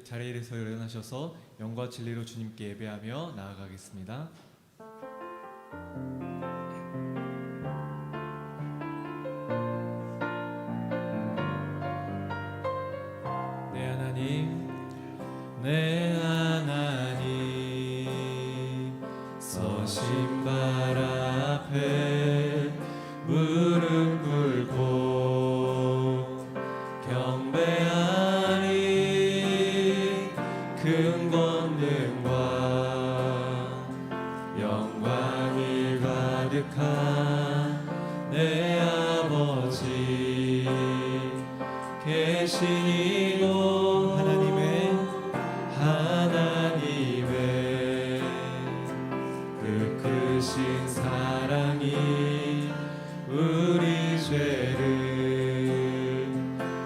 자리에서 일어나셔서 영과 진리로 주님께 예배하며 나아가겠습니다. 내 하나님, 내 하나님, 서신발 앞에 무릎 꿇고 경배하니 큰 권능과 영광이 가득한 내 아버지 계시니고 하나님의 그 크신 사랑이 우리 죄를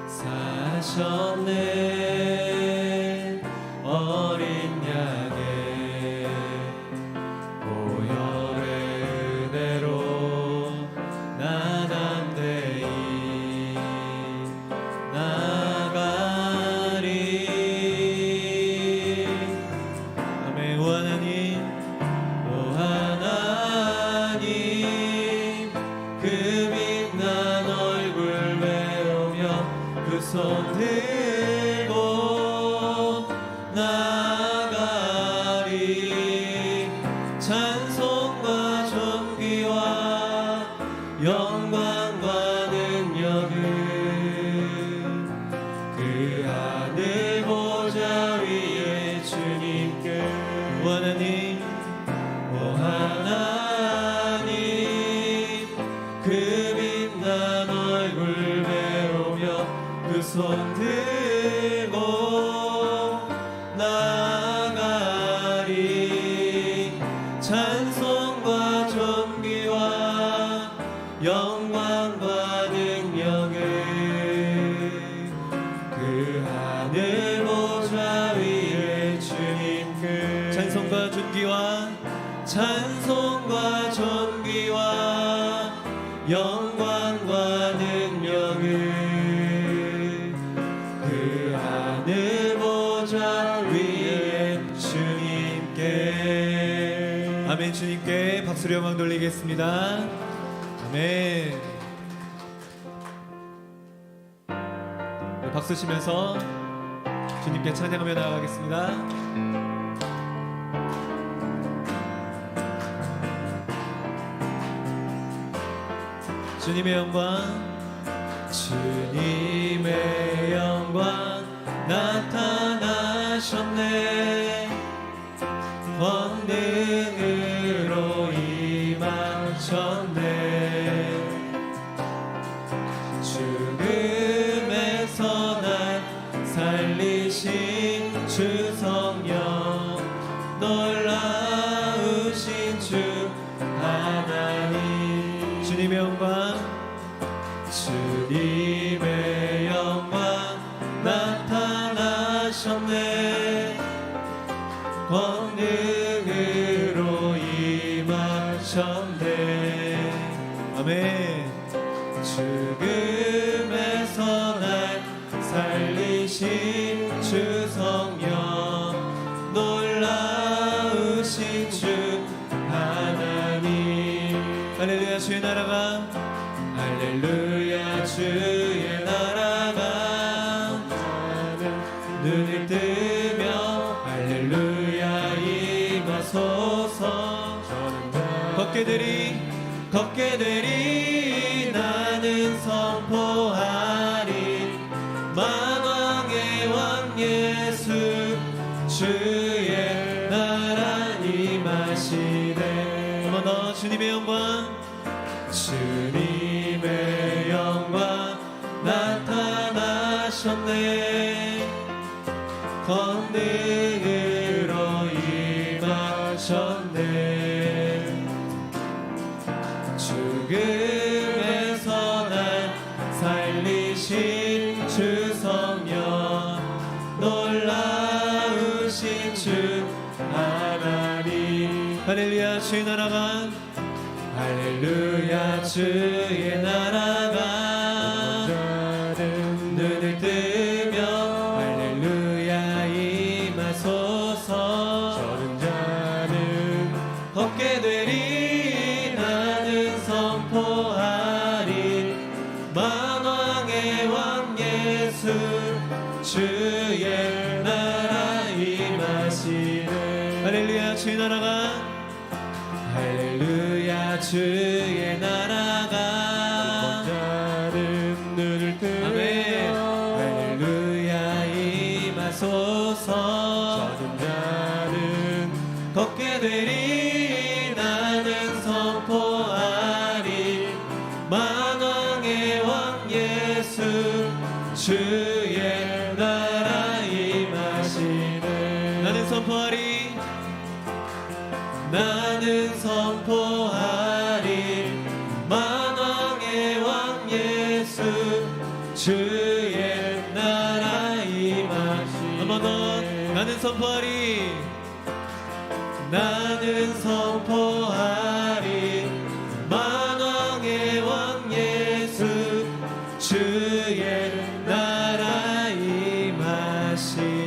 사셨네. 어린 양의 보혈의 은혜로 나 담대히 나가리. 아멘. 오 하나님, 오 하나님, 그 빛난 얼굴 배우며 그 손 들고 나가리. 찬송과 존귀와 영광과 능력은 그 하늘 보좌 위에 주님께. 오 하나님, 오 하나님, 그 빛난 얼굴 배우며 그 손 들고 나가리. 찬송과 존귀와 영광과 능력을 그 하늘 보좌 위에 주님께. 찬송과 존귀와 영광과 능력을 그 하늘 보좌 위에 주님께. 아멘. 주님께 박수로 영광 돌리겠습니다. 아멘. 박수 치면서 주님께 찬양하며 나아가겠습니다. 주님의 영광, 주님의 영광 나타나셨네. 권능으로 임하셨네. 죽음에서 날 살리신 주 성령, 놀라우신 주 하나님. 주님의 영광, 주님의 영광 나타나셨네. 권능으로 임하셨네. 아멘. 죽음에서 날 살리신 주 성령, 놀라우신 주 하나님. 할렐루야. 주의 나라가, 할렐루야. 주의 나라가 눈을 뜨며 할렐루야 임하소서. 걷게 되리 나는 선포하리. 만왕의 왕 예수 주의 나라 임하시네. 한 번 더. 주님의 영광, 주님의 영광 나타나셨네. 권능으로 임하셨네. 죽음에서 날 살리신 주 성령, 놀라우신 주 하나님. 할렐루야. 주의 나라가, 할렐루야. 주의 나라가 눈을 뜨며 할렐루야 주의 나라가 할렐루야 주의 나라가 자는 눈을 뜨며 아멘 할렐루야 임하소서 저는 자는 걷게 되리 나는 선포하리 만왕의 왕 예수 주의 나라 임하시네 나는 선포하리 나는 선포하리 만왕의 왕 예수 주의 나라 임하시네 한 번 더 나는 선포하리 나는 선포하리 만왕의 왕 예수 주의 나라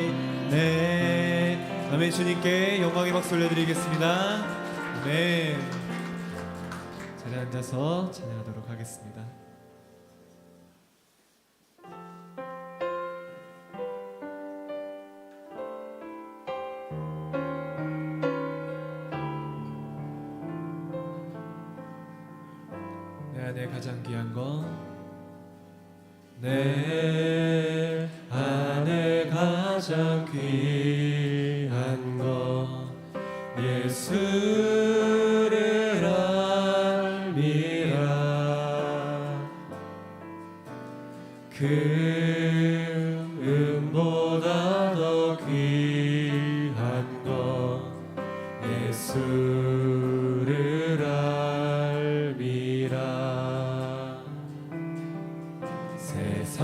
임하시네 아멘 주님께 영광의 박수 올려드리겠습니다 아멘 자리에 앉아서 찬양하도록 하겠습니다 내 안에 가장 귀한 건 내 안에 가장 귀한 건 예수를 알미라 그 은보다 더 귀한 건 예수를 알미라 세상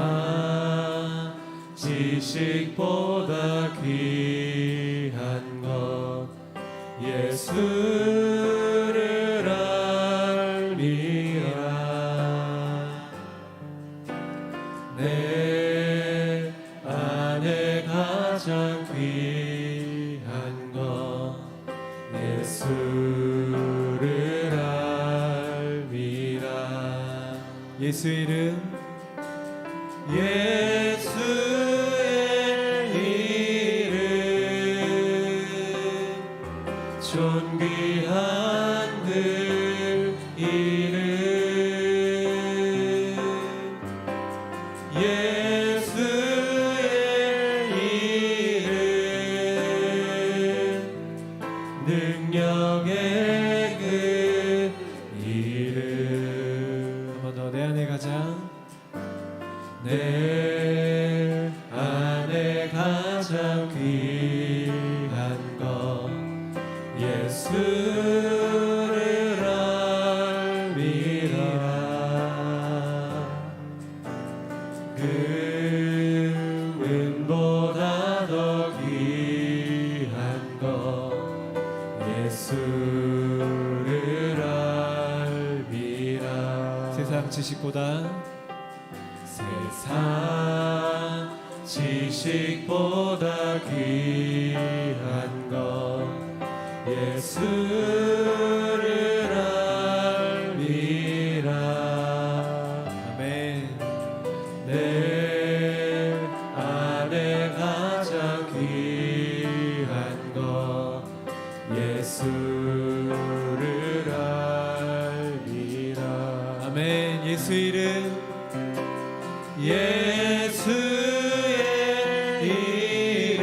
지식보다 귀한 것 예수를 알미라 내 안에 가장 귀한 것 예수를 알미라 예수 이름 예수의 이름 존귀한 그 이름 예수의 이름 능력의 그 이름 한 번 더 내 안에 가장 내 안에 가장 귀한 것 예수를 알미라 그 은보다 더 귀한 것 예수를 알미라 세상 지식보다 세상 지식보다 귀한 것 예수를 알미라 아멘 내 안에 가장 귀한 것 예수를 알미라 아멘 예수 이름 예수의 이름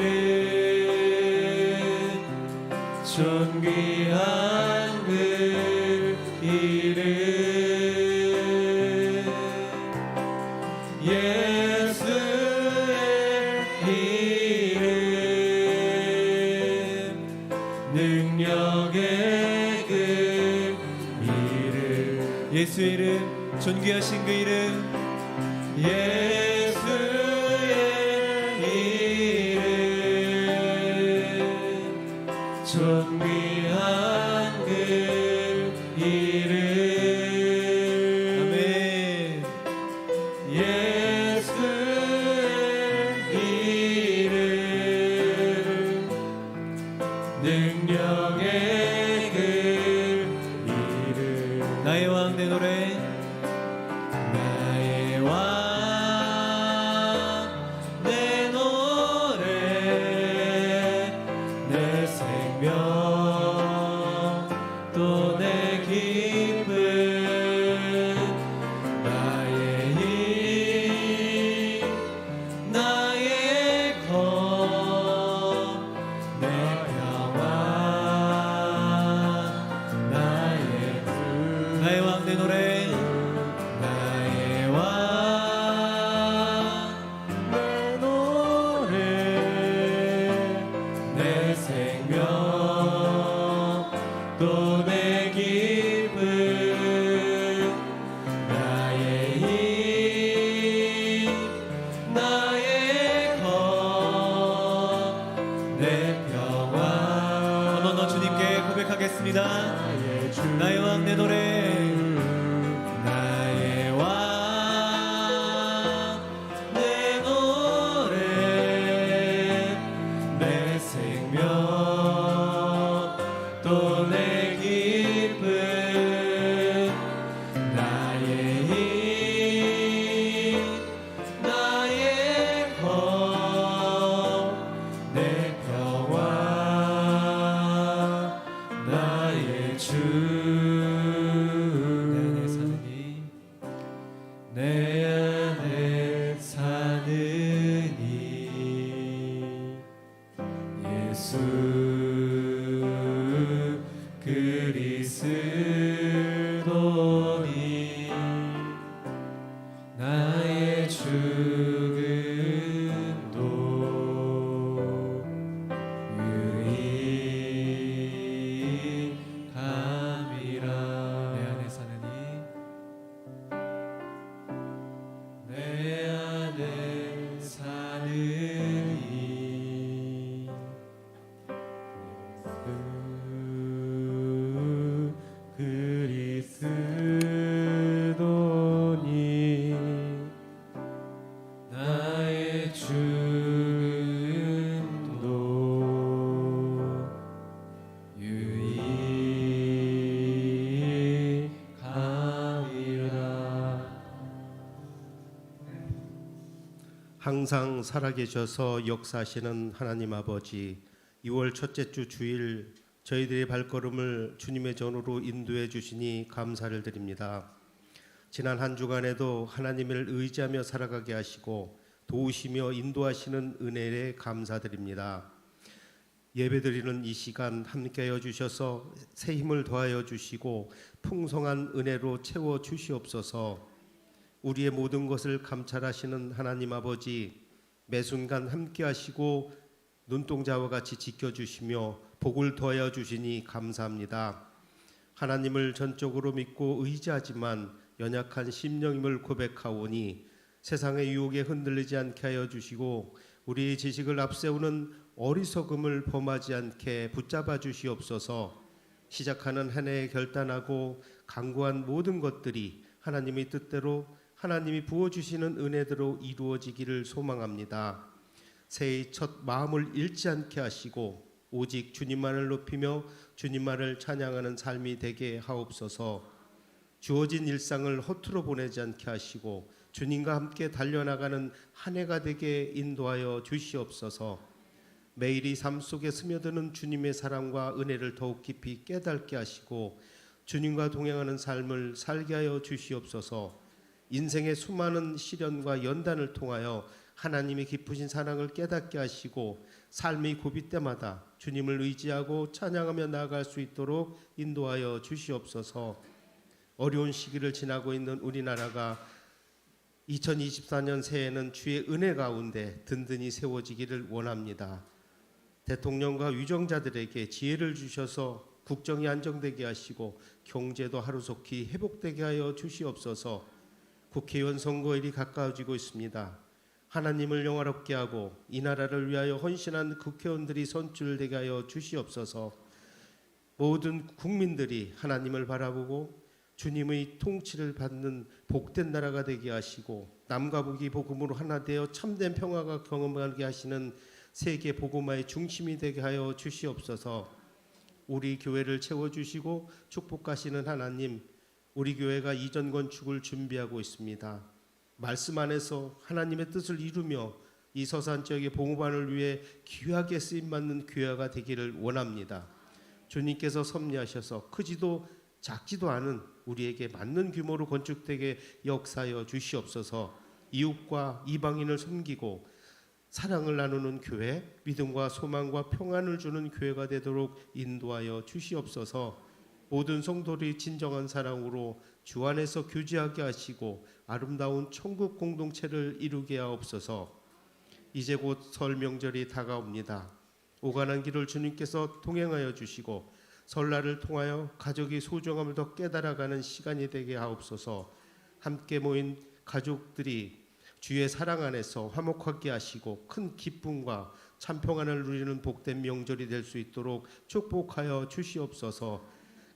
존귀한 그 이름 예수의 이름 능력의 그 이름 예수 이름 존귀하신 그 이름 예수의 이름 존귀한 그 이름 아멘 예수의 이름 능력의 그 이름 나의 왕 내 노래 나의 왕 내 노래 내 생명 내 평화. 한번 더 주님께 고백하겠습니다. 나의 왕 내 노래. 나의 왕 내 노래. 내 생명 또 내 기쁨. 나의 힘 나의 검. 내 평화 나의 주. 내 안에 사느니 예수 그리스도니 나의 죽음도 유익함이라. 내 안에 사느니 내 안에 사느니 그리스도니 나의 죽음도 유익함이라. 항상 살아계셔서 역사하시는 하나님 아버지, 2월 첫째 주 주일 저희들의 발걸음을 주님의 전으로 인도해 주시니 감사를 드립니다. 지난 한 주간에도 하나님을 의지하며 살아가게 하시고 도우시며 인도하시는 은혜에 감사드립니다. 예배드리는 이 시간 함께하여 주셔서 새 힘을 더하여 주시고 풍성한 은혜로 채워 주시옵소서. 우리의 모든 것을 감찰하시는 하나님 아버지, 매 순간 함께하시고 눈동자와 같이 지켜주시며 복을 더하여 주시니 감사합니다. 하나님을 전적으로 믿고 의지하지만 연약한 심령임을 고백하오니 세상의 유혹에 흔들리지 않게 하여 주시고 우리의 지식을 앞세우는 어리석음을 범하지 않게 붙잡아 주시옵소서. 시작하는 한 해에 결단하고 강구한 모든 것들이 하나님의 뜻대로 하나님이 부어주시는 은혜대로 이루어지기를 소망합니다. 새해의 첫 마음을 잃지 않게 하시고 오직 주님만을 높이며 주님만을 찬양하는 삶이 되게 하옵소서. 주어진 일상을 허투루 보내지 않게 하시고 주님과 함께 달려나가는 한 해가 되게 인도하여 주시옵소서. 매일이 삶 속에 스며드는 주님의 사랑과 은혜를 더욱 깊이 깨닫게 하시고 주님과 동행하는 삶을 살게 하여 주시옵소서. 인생의 수많은 시련과 연단을 통하여 하나님의 깊으신 사랑을 깨닫게 하시고 삶의 고비 때마다 주님을 의지하고 찬양하며 나아갈 수 있도록 인도하여 주시옵소서. 어려운 시기를 지나고 있는 우리나라가 2024년 새해에는 주의 은혜 가운데 든든히 세워지기를 원합니다. 대통령과 위정자들에게 지혜를 주셔서 국정이 안정되게 하시고 경제도 하루속히 회복되게 하여 주시옵소서. 국회의원 선거일이 가까워지고 있습니다. 하나님을 영화롭게 하고 이 나라를 위하여 헌신한 국회의원들이 선출되게 하여 주시옵소서. 모든 국민들이 하나님을 바라보고 주님의 통치를 받는 복된 나라가 되게 하시고 남과 북이 복음으로 하나 되어 참된 평화가 경험하게 하시는 세계 복음화의 중심이 되게 하여 주시옵소서. 우리 교회를 채워주시고 축복하시는 하나님, 우리 교회가 이전 건축을 준비하고 있습니다. 말씀 안에서 하나님의 뜻을 이루며 이 서산 지역의 봉후반을 위해 귀하게 쓰임받는 교회가 되기를 원합니다. 주님께서 섭리하셔서 크지도 작지도 않은 우리에게 맞는 규모로 건축되게 역사하여 주시옵소서. 이웃과 이방인을 섬기고 사랑을 나누는 교회, 믿음과 소망과 평안을 주는 교회가 되도록 인도하여 주시옵소서. 모든 성도들이 진정한 사랑으로 주 안에서 교제하게 하시고 아름다운 천국 공동체를 이루게 하옵소서. 이제 곧 설 명절이 다가옵니다. 오가는 길을 주님께서 동행하여 주시고 설날을 통하여 가족의 소중함을 더 깨달아가는 시간이 되게 하옵소서. 함께 모인 가족들이 주의 사랑 안에서 화목하게 하시고 큰 기쁨과 참평안을 누리는 복된 명절이 될 수 있도록 축복하여 주시옵소서.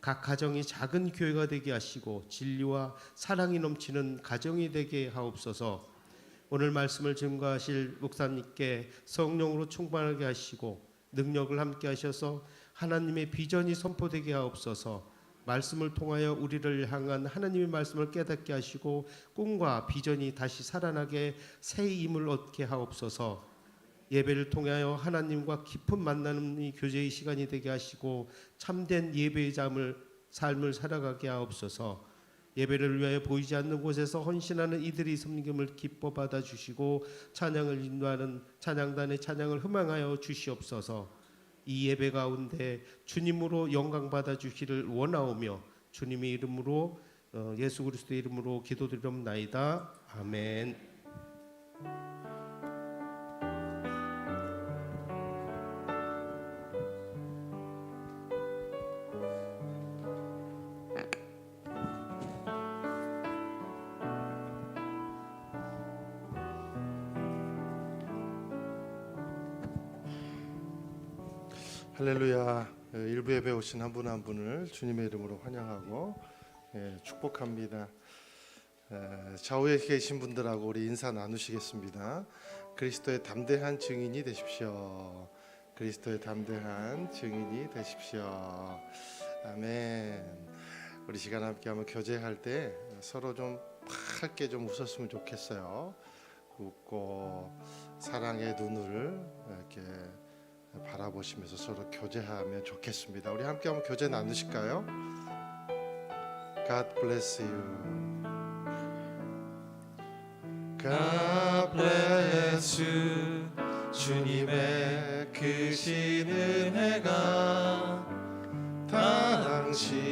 각 가정이 작은 교회가 되게 하시고 진리와 사랑이 넘치는 가정이 되게 하옵소서. 오늘 말씀을 증거하실 목사님께 성령으로 충만하게 하시고 능력을 함께 하셔서 하나님의 비전이 선포되게 하옵소서. 말씀을 통하여 우리를 향한 하나님의 말씀을 깨닫게 하시고 꿈과 비전이 다시 살아나게 새 힘을 얻게 하옵소서. 예배를 통하여 하나님과 깊은 만나는 이 교제의 시간이 되게 하시고 참된 예배의 삶을 살아가게 하옵소서. 예배를 위하여 보이지 않는 곳에서 헌신하는 이들이 섬김을 기뻐 받아 주시고 찬양을 인도하는 찬양단의 찬양을 흥망하여 주시옵소서. 이 예배 가운데 주님으로 영광 받아 주시를 원하오며 주님의 이름으로 예수 그리스도의 이름으로 기도드리옵나이다. 아멘. 할렐루야. 일부 예배 오신 한 분 한 분을 주님의 이름으로 환영하고 축복합니다. 좌우에 계신 분들하고 우리 인사 나누시겠습니다. 그리스도의 담대한 증인이 되십시오. 그리스도의 담대한 증인이 되십시오. 아멘. 우리 시간 함께하면 교제할 때 서로 좀 밝게 좀 웃었으면 좋겠어요. 웃고 사랑의 눈을 이렇게 바라보시면서 서로 교제하면 좋겠습니다. 우리 함께 한번 교제 나누실까요? God bless you. God bless you. 주님의 크신 은혜가 당신의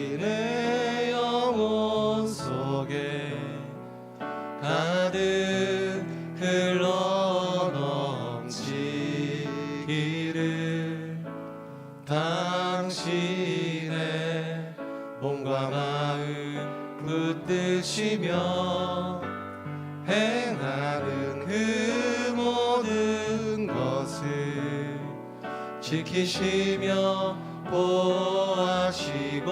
영혼 속에 가득 흘러 넘치기를 당신의 몸과 마음 붙드시며 행하는 그 모든 것을 지키시며 보호하시고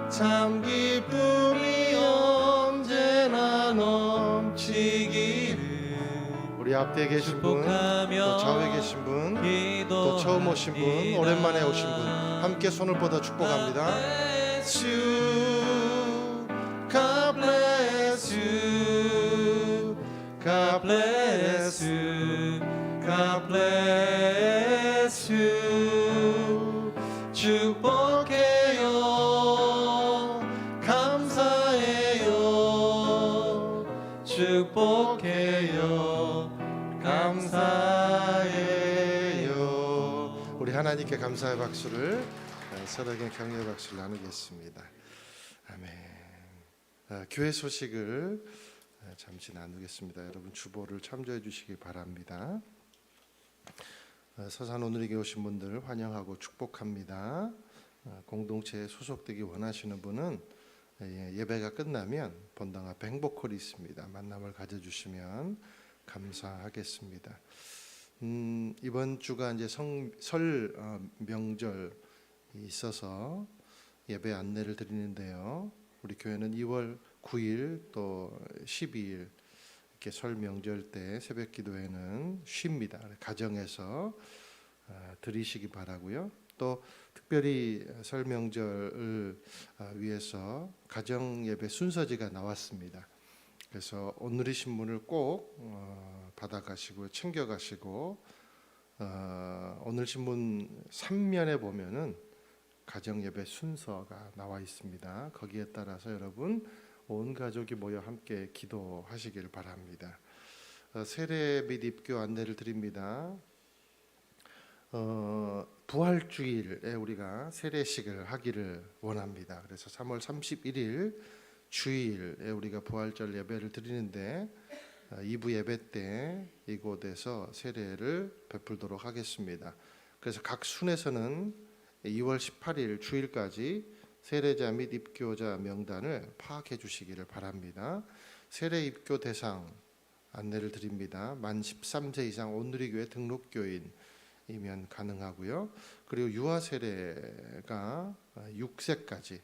참 기쁨이 언제나 넘치기를. 우리 앞에 계신 분, 또 좌우에 계신 분, 또 처음 오신 분, 오랜만에 오신 분 함께 손을 뻗어 축복합니다. God bless you. God bless you. God bless you. 축복해요. 감사해요. 축복해요. 감사해요. 우리 하나님께 감사의 박수를, 서로에게 격려의 박수를 나누겠습니다. 아멘. 교회 소식을 잠시 나누겠습니다. 여러분 주보를 참조해 주시기 바랍니다. 서산 오늘에게 오신 분들 환영하고 축복합니다. 공동체에 소속되기 원하시는 분은 예배가 끝나면 본당 앞에 행복홀이 있습니다. 만남을 가져주시면 감사하겠습니다. 이번 주가 이제 설 명절이 있어서 예배 안내를 드리는데요. 우리 교회는 2월 9일 또 12일 이렇게 설 명절 때 새벽 기도회는 쉽니다. 가정에서 드리시기 바라고요. 또 특별히 설 명절을 위해서 가정 예배 순서지가 나왔습니다. 그래서 오늘의 신문을 꼭 받아가시고 챙겨가시고 오늘 신문 3면에 보면은 가정 예배 순서가 나와 있습니다. 거기에 따라서 여러분 온 가족이 모여 함께 기도하시길 바랍니다. 세례 및 입교 안내를 드립니다. 부활주일에 우리가 세례식을 하기를 원합니다. 그래서 3월 31일 주일에 우리가 부활절 예배를 드리는데 2부 예배 때 이곳에서 세례를 베풀도록 하겠습니다. 그래서 각 순에서는 2월 18일 주일까지 세례자 및 입교자 명단을 파악해 주시기를 바랍니다. 세례 입교 대상 안내를 드립니다. 만 13세 이상 온누리교회 등록교인이면 가능하고요. 그리고 유아 세례가 6세까지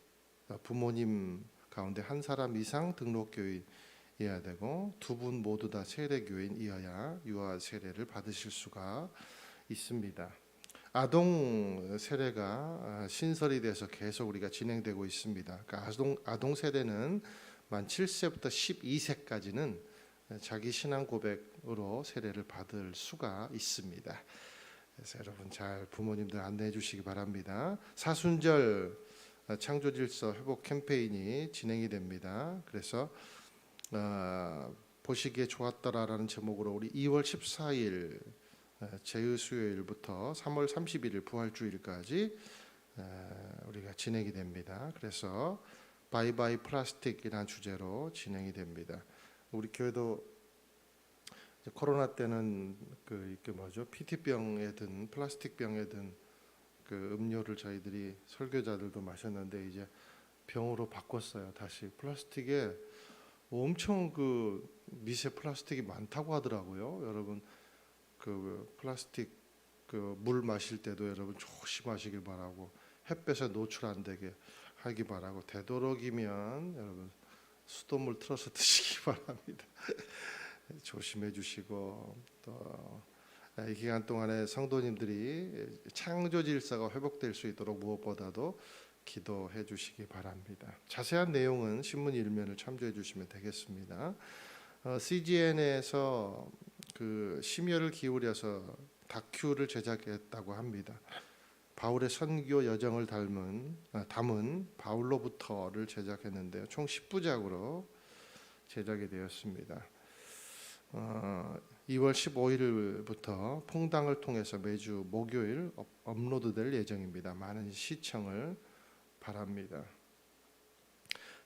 부모님 가운데 한 사람 이상 등록교인이어야 되고 두 분 모두 다 세례교인이어야 유아 세례를 받으실 수가 있습니다. 아동 세례가 신설이 돼서 계속 우리가 진행되고 있습니다. 그러니까 아동 세례는 만 7세부터 12세까지는 자기 신앙 고백으로 세례를 받을 수가 있습니다. 그래서 여러분 잘 부모님들 안내해 주시기 바랍니다. 사순절 창조질서 회복 캠페인이 진행이 됩니다. 그래서 보시기에 좋았더라라는 제목으로 우리 2월 14일 제의수요일부터 3월 31일 부활주일까지 우리가 진행이 됩니다. 그래서 바이바이 플라스틱이라는 주제로 진행이 됩니다. 우리 교회도 코로나 때는 PT병에 든 플라스틱 병에 든 그 음료를 저희들이 설교자들도 마셨는데 이제 병으로 바꿨어요. 다시 플라스틱에 엄청 그 미세 플라스틱이 많다고 하더라고요. 여러분 그 플라스틱 그 물 마실 때도 여러분 조심하시길 바라고 햇볕에 노출 안 되게 하기 바라고 되도록이면 여러분 수돗물 틀어서 드시기 바랍니다. 조심해 주시고 또 이 기간 동안에 성도님들이 창조 질서가 회복될 수 있도록 무엇보다도 기도해 주시기 바랍니다. 자세한 내용은 신문 1면을 참조해 주시면 되겠습니다. CGN에서 그 심혈을 기울여서 다큐를 제작했다고 합니다. 바울의 선교 여정을 담은 바울로부터를 제작했는데요. 총 10부작으로 제작이 되었습니다. 2월 15일부터 퐁당을 통해서 매주 목요일 업로드될 예정입니다. 많은 시청을 바랍니다.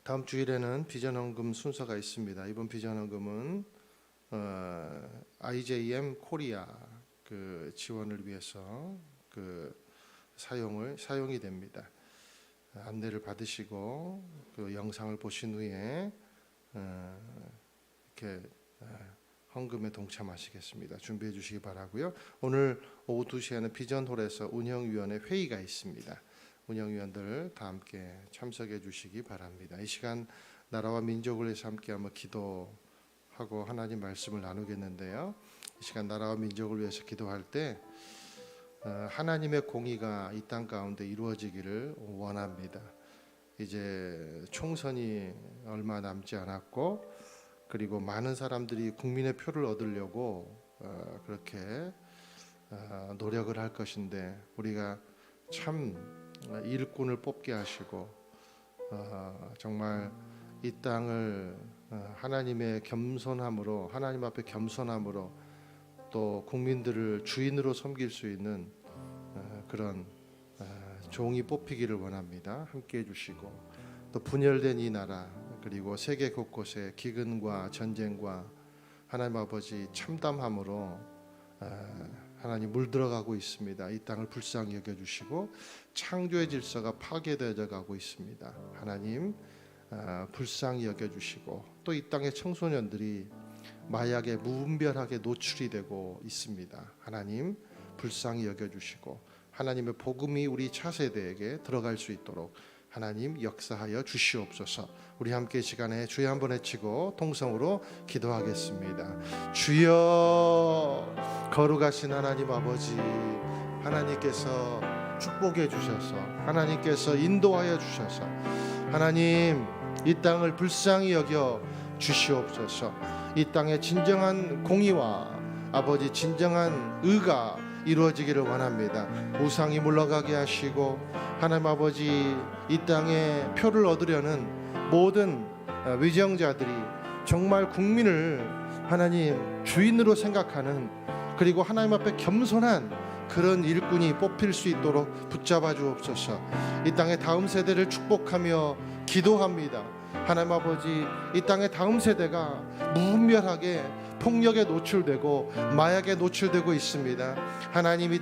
다음 주일에는 비전헌금 순서가 있습니다. 이번 비전헌금은 IJM 코리아 그 지원을 위해서 그 사용이 됩니다. 안내를 받으시고 그 영상을 보신 후에 이렇게 헌금에 동참하시겠습니다. 준비해 주시기 바라고요. 오늘 오후 2시에는 비전홀에서 운영위원회 회의가 있습니다. 운영위원들 다 함께 참석해 주시기 바랍니다. 이 시간 나라와 민족을 위해서 함께 한번 기도하고 하나님 말씀을 나누겠는데요. 이 시간 나라와 민족을 위해서 기도할 때 하나님의 공의가 이 땅 가운데 이루어지기를 원합니다. 이제 총선이 얼마 남지 않았고 그리고 많은 사람들이 국민의 표를 얻으려고 그렇게 노력을 할 것인데 우리가 참 일꾼을 뽑게 하시고 정말 이 땅을 하나님의 겸손함으로 하나님 앞에 겸손함으로 또 국민들을 주인으로 섬길 수 있는 그런 종이 뽑히기를 원합니다. 함께해 주시고 또 분열된 이 나라 그리고 세계 곳곳에 기근과 전쟁과 하나님 아버지 참담함으로 하나님 물들어가고 있습니다. 이 땅을 불쌍히 여겨주시고 창조의 질서가 파괴되어 가고 있습니다. 하나님 불쌍히 여겨주시고 또 이 땅의 청소년들이 마약에 무분별하게 노출이 되고 있습니다. 하나님 불쌍히 여겨주시고 하나님의 복음이 우리 차세대에게 들어갈 수 있도록 하나님 역사하여 주시옵소서. 우리 함께 시간에 주여 한번 외치고 통성으로 기도하겠습니다. 주여 거룩하신 하나님 아버지 하나님께서 축복해 주셔서 하나님께서 인도하여 주셔서 하나님 이 땅을 불쌍히 여겨 주시옵소서. 이 땅에 진정한 공의와 아버지 진정한 의가 이루어지기를 원합니다. 우상이 물러가게 하시고 하나님 아버지 이 땅에 표를 얻으려는 모든 위정자들이 정말 국민을 하나님 주인으로 생각하는 그리고 하나님 앞에 겸손한 그런 일꾼이 뽑힐 수 있도록 붙잡아 주옵소서. 이 땅의 다음 세대를 축복하며 기도합니다. 하나님 아버지 이 땅의 다음 세대가 무분별하게 폭력에 노출되고 마약에 노출되고 있습니다. 하나님 이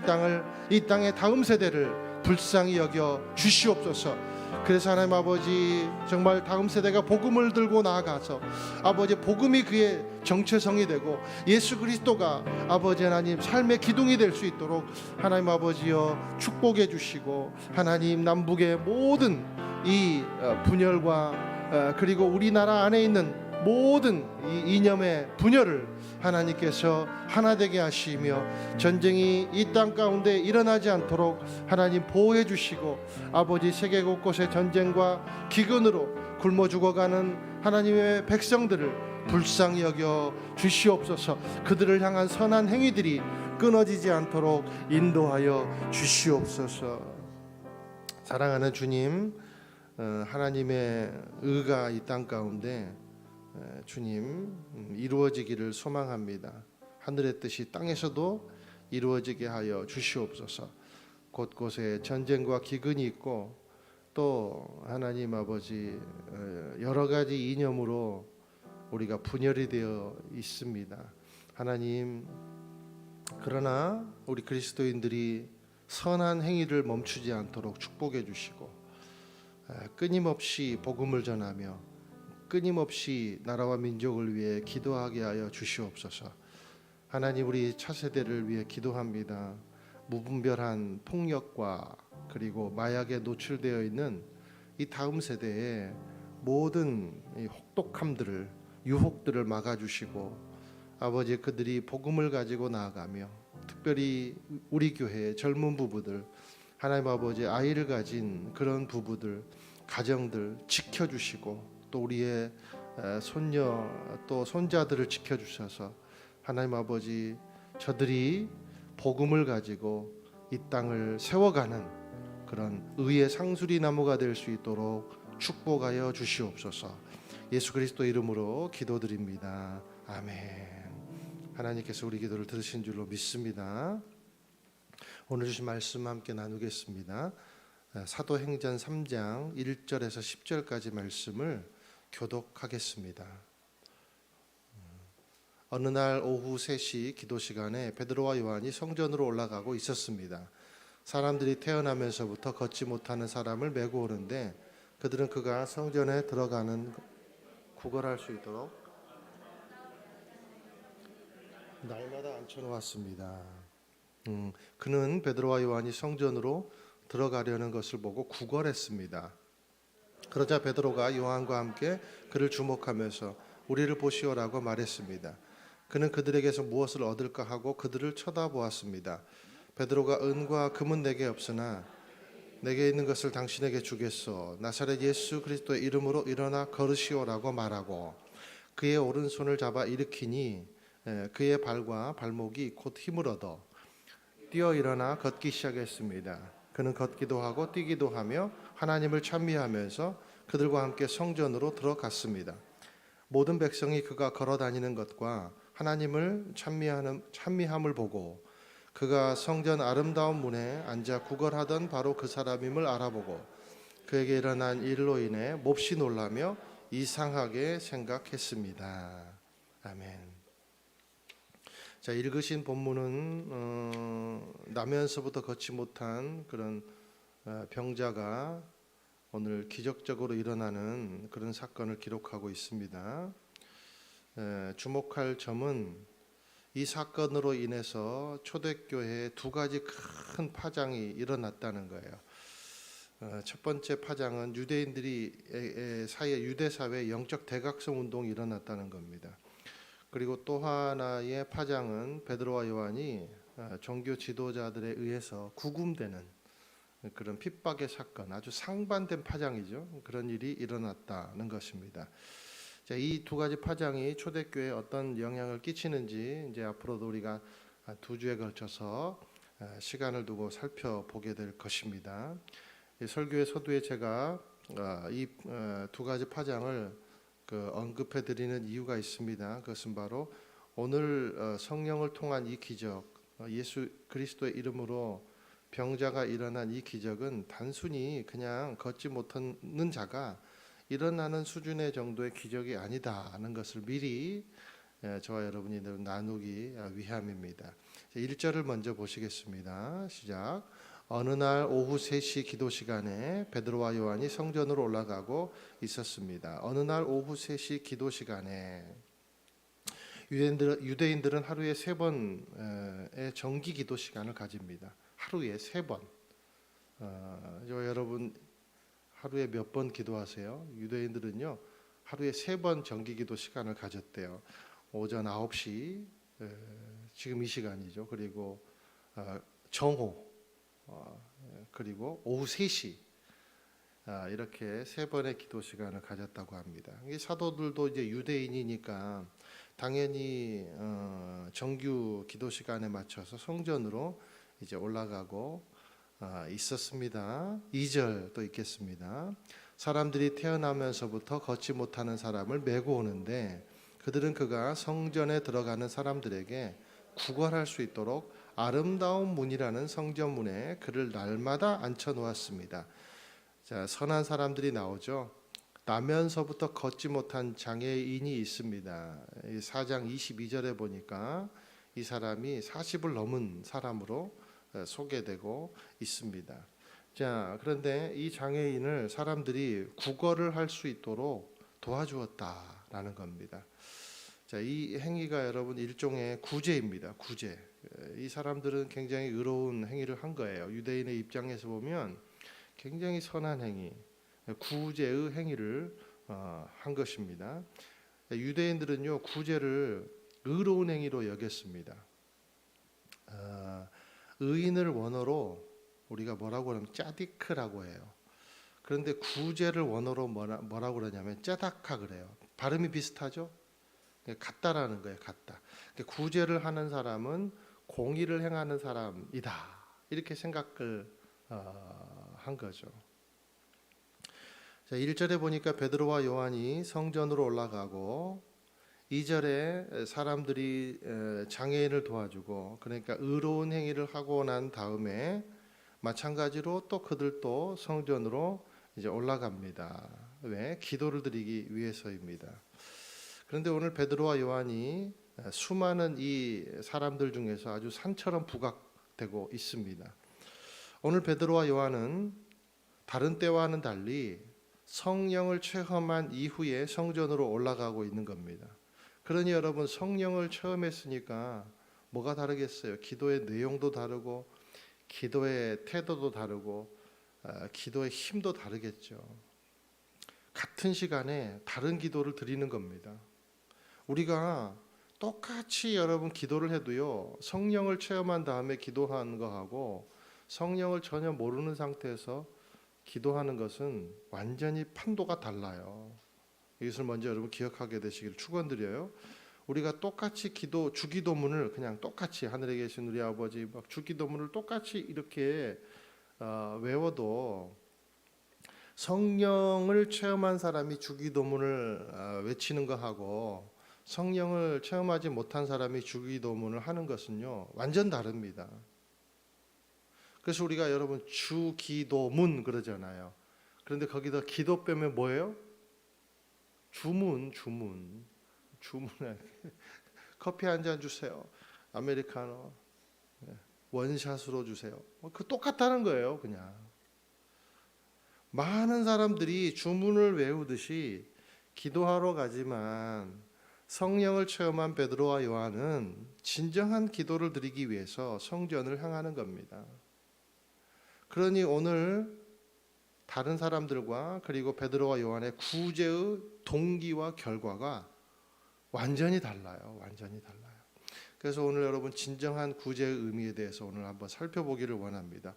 땅의 다음 세대를 불쌍히 여겨 주시옵소서. 그래서 하나님 아버지 정말 다음 세대가 복음을 들고 나아가서 아버지 복음이 그의 정체성이 되고 예수 그리스도가 아버지 하나님 삶의 기둥이 될 수 있도록 하나님 아버지여 축복해 주시고 하나님 남북의 모든 이 분열과 그리고 우리나라 안에 있는 모든 이 이념의 분열을 하나님께서 하나 되게 하시며 전쟁이 이 땅 가운데 일어나지 않도록 하나님 보호해 주시고 아버지 세계 곳곳의 전쟁과 기근으로 굶어 죽어가는 하나님의 백성들을 불쌍히 여겨 주시옵소서. 그들을 향한 선한 행위들이 끊어지지 않도록 인도하여 주시옵소서. 사랑하는 주님, 하나님의 의가 이 땅 가운데 주님 이루어지기를 소망합니다. 하늘의 뜻이 땅에서도 이루어지게 하여 주시옵소서. 곳곳에 전쟁과 기근이 있고 또 하나님 아버지 여러 가지 이념으로 우리가 분열이 되어 있습니다. 하나님, 그러나 우리 그리스도인들이 선한 행위를 멈추지 않도록 축복해 주시고 끊임없이 복음을 전하며 끊임없이 나라와 민족을 위해 기도하게 하여 주시옵소서. 하나님, 우리 차세대를 위해 기도합니다. 무분별한 폭력과 그리고 마약에 노출되어 있는 이 다음 세대의 모든 이 혹독함들을 유혹들을 막아주시고 아버지 그들이 복음을 가지고 나아가며 특별히 우리 교회의 젊은 부부들 하나님 아버지 아이를 가진 그런 부부들 가정들 지켜주시고 또 우리의 손녀 또 손자들을 지켜주셔서 하나님 아버지 저들이 복음을 가지고 이 땅을 세워가는 그런 의의 상수리 나무가 될 수 있도록 축복하여 주시옵소서. 예수 그리스도 이름으로 기도드립니다. 아멘. 하나님께서 우리 기도를 들으신 줄로 믿습니다. 오늘 주신 말씀 함께 나누겠습니다. 사도행전 3장 1절에서 10절까지 말씀을 교독하겠습니다. 어느 날 오후 3시 기도 시간에 베드로와 요한이 성전으로 올라가고 있었습니다. 사람들이 태어나면서부터 걷지 못하는 사람을 메고 오는데 그들은 그가 성전에 들어가는 구걸할 수 있도록 날마다 앉혀놓았습니다. 그는 베드로와 요한이 성전으로 들어가려는 것을 보고 구걸했습니다. 그러자 베드로가 요한과 함께 그를 주목하면서 우리를 보시오라고 말했습니다. 그는 그들에게서 무엇을 얻을까 하고 그들을 쳐다보았습니다. 베드로가 은과 금은 내게 없으나 내게 있는 것을 당신에게 주겠소. 나사렛 예수 그리스도의 이름으로 일어나 걸으시오라고 말하고 그의 오른손을 잡아 일으키니 그의 발과 발목이 곧 힘을 얻어 뛰어 일어나 걷기 시작했습니다. 그는 걷기도 하고 뛰기도 하며 하나님을 찬미하면서 그들과 함께 성전으로 들어갔습니다. 모든 백성이 그가 걸어다니는 것과 하나님을 찬미함을 보고 그가 성전 아름다운 문에 앉아 구걸하던 바로 그 사람임을 알아보고 그에게 일어난 일로 인해 몹시 놀라며 이상하게 생각했습니다. 아멘. 자, 읽으신 본문은 나면서부터 걷지 못한 그런 병자가 오늘 기적적으로 일어나는 그런 사건을 기록하고 있습니다. 주목할 점은 이 사건으로 인해서 초대교회에 두 가지 큰 파장이 일어났다는 거예요. 첫 번째 파장은 유대인들이 사이에 유대 사회의 영적 대각성 운동이 일어났다는 겁니다. 그리고 또 하나의 파장은 베드로와 요한이 종교 지도자들에 의해서 구금되는 그런 핍박의 사건, 아주 상반된 파장이죠. 그런 일이 일어났다는 것입니다. 자, 이 두 가지 파장이 초대교회에 어떤 영향을 끼치는지 이제 앞으로도 우리가 두 주에 걸쳐서 시간을 두고 살펴보게 될 것입니다. 설교의 서두에 제가 이 두 가지 파장을 언급해 드리는 이유가 있습니다. 그것은 바로 오늘 성령을 통한 이 기적, 예수 그리스도의 이름으로 병자가 일어난 이 기적은 단순히 그냥 걷지 못하는 자가 일어나는 수준의 정도의 기적이 아니다는 것을 미리 저와 여러분이 나누기 위함입니다. 1절을 먼저 보시겠습니다. 시작. 어느 날 오후 3시 기도 시간에 베드로와 요한이 성전으로 올라가고 있었습니다. 어느 날 오후 3시 기도 시간에 유대인들은 하루에 3번의 정기 기도 시간을 가집니다. 하루에 3번. 여러분 하루에 몇 번 기도하세요? 유대인들은요 하루에 3번 정기 기도 시간을 가졌대요. 오전 9시 지금 이 시간이죠. 그리고 정오 그리고 오후 3시 이렇게 3번의 기도 시간을 가졌다고 합니다. 이 사도들도 이제 유대인이니까 당연히 정규 기도 시간에 맞춰서 성전으로 이제 올라가고 있었습니다. 2절 또 있겠습니다. 사람들이 태어나면서부터 걷지 못하는 사람을 메고 오는데 그들은 그가 성전에 들어가는 사람들에게 구걸할 수 있도록 아름다운 문이라는 성전문에 그를 날마다 앉혀 놓았습니다. 자, 선한 사람들이 나오죠. 나면서부터 걷지 못한 장애인이 있습니다. 4장 22절에 보니까 이 사람이 40을 넘은 사람으로 소개되고 있습니다. 자, 그런데 이 장애인을 사람들이 구걸을 할 수 있도록 도와주었다라는 겁니다. 자, 이 행위가 여러분 일종의 구제입니다. 구제. 이 사람들은 굉장히 의로운 행위를 한 거예요. 유대인의 입장에서 보면 굉장히 선한 행위, 구제의 행위를 한 것입니다. 유대인들은요 구제를 의로운 행위로 여겼습니다. 의인을 원어로 우리가 뭐라고 하면 짜디크라고 해요. 그런데 구제를 원어로 뭐라고 그러냐면 짜다카 그래요. 발음이 비슷하죠? 같다라는 거예요. 같다. 구제를 하는 사람은 공의를 행하는 사람이다. 이렇게 생각을 한 거죠. 자, 1절에 보니까 베드로와 요한이 성전으로 올라가고 2절에 사람들이 장애인을 도와주고 그러니까 의로운 행위를 하고 난 다음에 마찬가지로 또 그들도 성전으로 이제 올라갑니다. 왜? 기도를 드리기 위해서입니다. 그런데 오늘 베드로와 요한이 수많은 이 사람들 중에서 아주 산처럼 부각되고 있습니다. 오늘 베드로와 요한은 다른 때와는 달리 성령을 체험한 이후에 성전으로 올라가고 있는 겁니다. 그러니 여러분 성령을 체험했으니까 뭐가 다르겠어요? 기도의 내용도 다르고 기도의 태도도 다르고 기도의 힘도 다르겠죠. 같은 시간에 다른 기도를 드리는 겁니다. 우리가 똑같이 여러분 기도를 해도요 성령을 체험한 다음에 기도하는 거하고 성령을 전혀 모르는 상태에서 기도하는 것은 완전히 판도가 달라요. 이것을 먼저 여러분 기억하게 되시길 축원드려요. 우리가 똑같이 주기도문을 그냥 똑같이 하늘에 계신 우리 아버지 막 주기도문을 똑같이 이렇게 외워도 성령을 체험한 사람이 주기도문을 외치는 거하고 성령을 체험하지 못한 사람이 주기도문을 하는 것은요 완전 다릅니다. 그래서 우리가 여러분 주기도문 그러잖아요. 그런데 거기다 기도 빼면 뭐예요? 주문. 커피 한 잔 주세요. 아메리카노 원샷으로 주세요. 그 똑같다는 거예요. 그냥 많은 사람들이 주문을 외우듯이 기도하러 가지만 성령을 체험한 베드로와 요한은 진정한 기도를 드리기 위해서 성전을 향하는 겁니다. 그러니 오늘 다른 사람들과 그리고 베드로와 요한의 구제의 동기와 결과가 완전히 달라요. 완전히 달라요. 그래서 오늘 여러분 진정한 구제의 의미에 대해서 오늘 한번 살펴보기를 원합니다.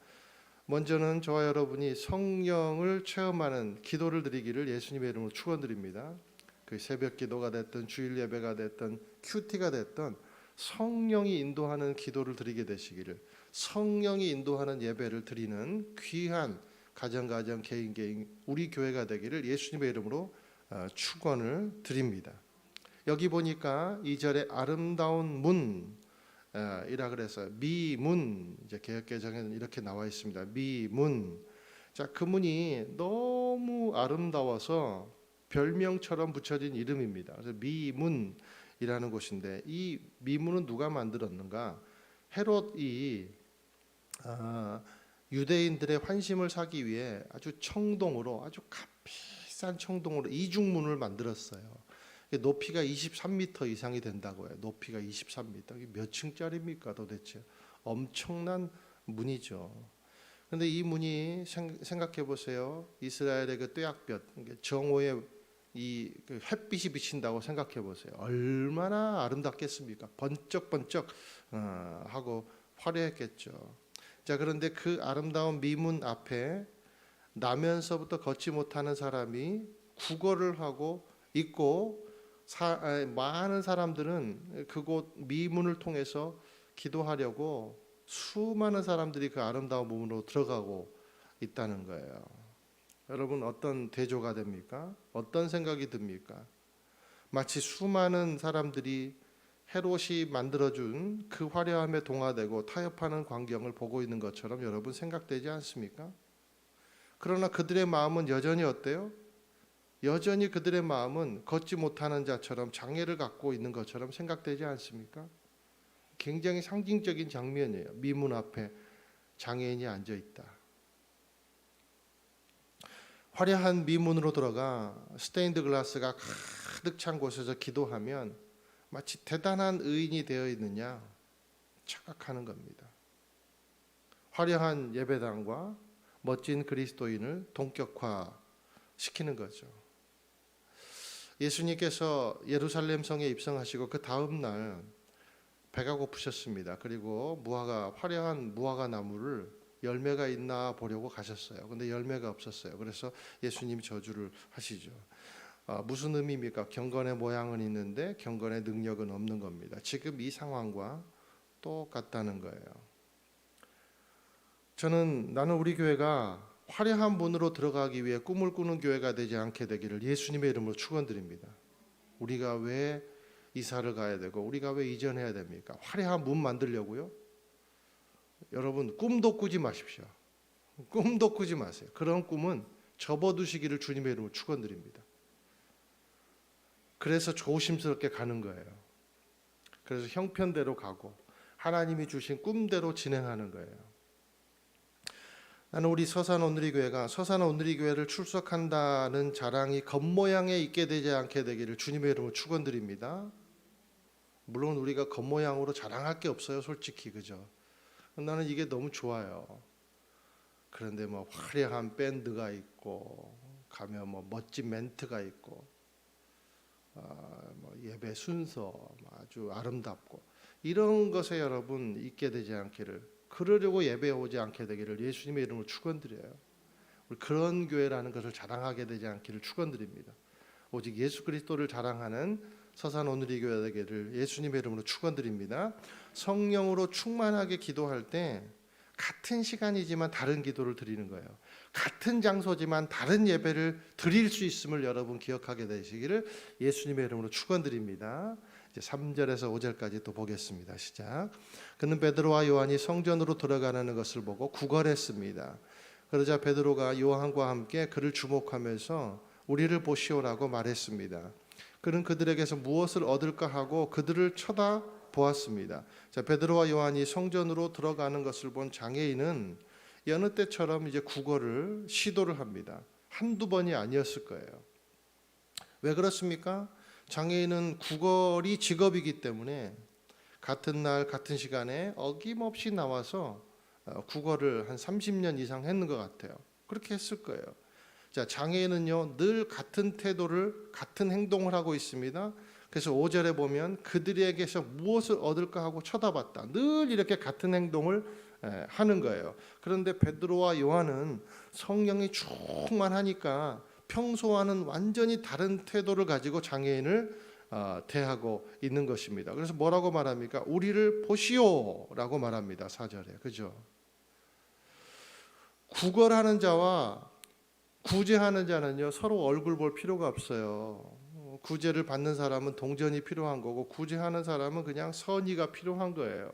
먼저는 저와 여러분이 성령을 체험하는 기도를 드리기를 예수님의 이름으로 축원드립니다. 그 새벽 기도가 됐든 주일 예배가 됐든 큐티가 됐든 성령이 인도하는 기도를 드리게 되시기를, 성령이 인도하는 예배를 드리는 귀한 가정 개인 우리 교회가 되기를 예수님의 이름으로 축원을 드립니다. 여기 보니까 2절에 아름다운 문이라 그래서 미문, 이제 개역개정에는 이렇게 나와 있습니다. 미문. 자, 그 문이 너무 아름다워서 별명처럼 붙여진 이름입니다. 그래서 미문이라는 곳인데 이 미문은 누가 만들었는가? 헤롯이 유대인들의 환심을 사기 위해 아주 청동으로, 아주 값비싼 청동으로 이중문을 만들었어요. 높이가 23m 이상이 된다고 해요. 높이가 23m. 이게 몇 층짜리입니까 도대체? 엄청난 문이죠. 그런데 이 문이 생각해 보세요. 이스라엘의 그 뙤약볕, 정오에 이 햇빛이 비친다고 생각해 보세요. 얼마나 아름답겠습니까? 번쩍번쩍 하고 화려했겠죠. 자, 그런데 그 아름다운 미문 앞에 나면서부터 걷지 못하는 사람이 구걸을 하고 있고, 많은 사람들은 그곳 미문을 통해서 기도하려고 수많은 사람들이 그 아름다운 문으로 들어가고 있다는 거예요. 여러분, 어떤 대조가 됩니까? 어떤 생각이 듭니까? 마치 수많은 사람들이 헤롯이 만들어준 그 화려함에 동화되고 타협하는 광경을 보고 있는 것처럼 여러분 생각되지 않습니까? 그러나 그들의 마음은 여전히 어때요? 여전히 그들의 마음은 걷지 못하는 자처럼 장애를 갖고 있는 것처럼 생각되지 않습니까? 굉장히 상징적인 장면이에요. 미문 앞에 장애인이 앉아 있다. 화려한 미문으로 들어가 스테인드 글라스가 가득 찬 곳에서 기도하면 마치 대단한 의인이 되어 있느냐 착각하는 겁니다. 화려한 예배당과 멋진 그리스도인을 동격화시키는 거죠. 예수님께서 예루살렘 성에 입성하시고 그 다음 날 배가 고프셨습니다. 그리고 화려한 무화과 나무를 열매가 있나 보려고 가셨어요. 근데 열매가 없었어요. 그래서 예수님이 저주를 하시죠. 무슨 의미입니까? 경건의 모양은 있는데 경건의 능력은 없는 겁니다. 지금 이 상황과 똑같다는 거예요. 나는 우리 교회가 화려한 문으로 들어가기 위해 꿈을 꾸는 교회가 되지 않게 되기를 예수님의 이름으로 축원드립니다. 우리가 왜 이사를 가야 되고 우리가 왜 이전해야 됩니까? 화려한 문 만들려고요? 여러분, 꿈도 꾸지 마십시오. 꿈도 꾸지 마세요. 그런 꿈은 접어두시기를 주님의 이름으로 축원드립니다. 그래서 조심스럽게 가는 거예요. 그래서 형편대로 가고 하나님이 주신 꿈대로 진행하는 거예요. 나는 우리 서산 온누리교회가 서산 온누리교회를 출석한다는 자랑이 겉모양에 있게 되지 않게 되기를 주님의 이름으로 축원드립니다. 물론 우리가 겉모양으로 자랑할 게 없어요, 솔직히. 그죠? 나는 이게 너무 좋아요. 그런데 뭐 화려한 밴드가 있고 가면 뭐 멋진 멘트가 있고 뭐 예배 순서 아주 아름답고 이런 것에 여러분 있게 되지 않기를, 그러려고 예배에 오지 않게 되기를 예수님의 이름으로 축원드려요. 우리 그런 교회라는 것을 자랑하게 되지 않기를 축원드립니다. 오직 예수 그리스도를 자랑하는 서산 온누리교회 되기를 예수님의 이름으로 축원드립니다. 성령으로 충만하게 기도할 때 같은 시간이지만 다른 기도를 드리는 거예요. 같은 장소지만 다른 예배를 드릴 수 있음을 여러분 기억하게 되시기를 예수님의 이름으로 축원드립니다. 이제 3절에서 5절까지 또 보겠습니다. 시작. 그는 베드로와 요한이 성전으로 들어가는 것을 보고 구걸했습니다. 그러자 베드로가 요한과 함께 그를 주목하면서 우리를 보시오라고 말했습니다. 그는 그들에게서 무엇을 얻을까 하고 그들을 쳐다보았습니다. 자, 베드로와 요한이 성전으로 들어가는 것을 본 장애인은 여느 때처럼 이제 구걸을 시도를 합니다. 한두 번이 아니었을 거예요. 왜 그렇습니까? 장애인은 구걸이 직업이기 때문에 같은 날 같은 시간에 어김없이 나와서 구걸을 한 30년 이상 했는 것 같아요. 그렇게 했을 거예요. 자, 장애인은요 늘 같은 태도를, 같은 행동을 하고 있습니다. 그래서 5절에 보면 그들에게서 무엇을 얻을까 하고 쳐다봤다. 늘 이렇게 같은 행동을 하는 거예요. 그런데 베드로와 요한은 성령이 충만하니까 평소와는 완전히 다른 태도를 가지고 장애인을 대하고 있는 것입니다. 그래서 뭐라고 말합니까? 우리를 보시오라고 말합니다. 4절에. 그죠? 구걸하는 자와 구제하는 자는요 서로 얼굴 볼 필요가 없어요. 구제를 받는 사람은 동전이 필요한 거고 구제하는 사람은 그냥 선의가 필요한 거예요.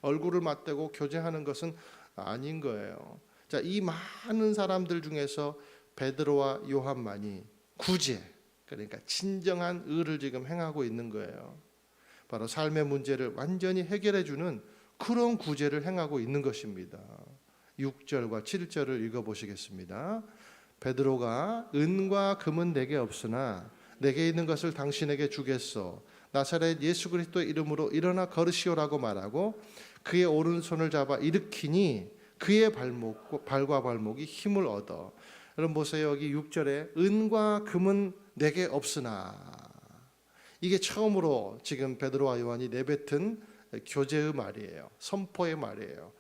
얼굴을 맞대고 교제하는 것은 아닌 거예요. 자, 이 많은 사람들 중에서 베드로와 요한만이 구제, 그러니까 진정한 의를 지금 행하고 있는 거예요. 바로 삶의 문제를 완전히 해결해 주는 그런 구제를 행하고 있는 것입니다. 6절과 7절을 읽어보시겠습니다. 베드로가 은과 금은 내게 없으나 내게 있는 것을 당신에게 주겠소. 나사렛 예수 그리스도의 이름으로 일어나 걸으시오라고 말하고 그의 오른손을 잡아 일으키니 그의 발과 발목이 힘을 얻어. 여러분 보세요. 여기 6절에 은과 금은 내게 없으나, 이게 처음으로 지금 베드로와 요한이 내뱉은 교제의 말이에요. 선포의 말이에요.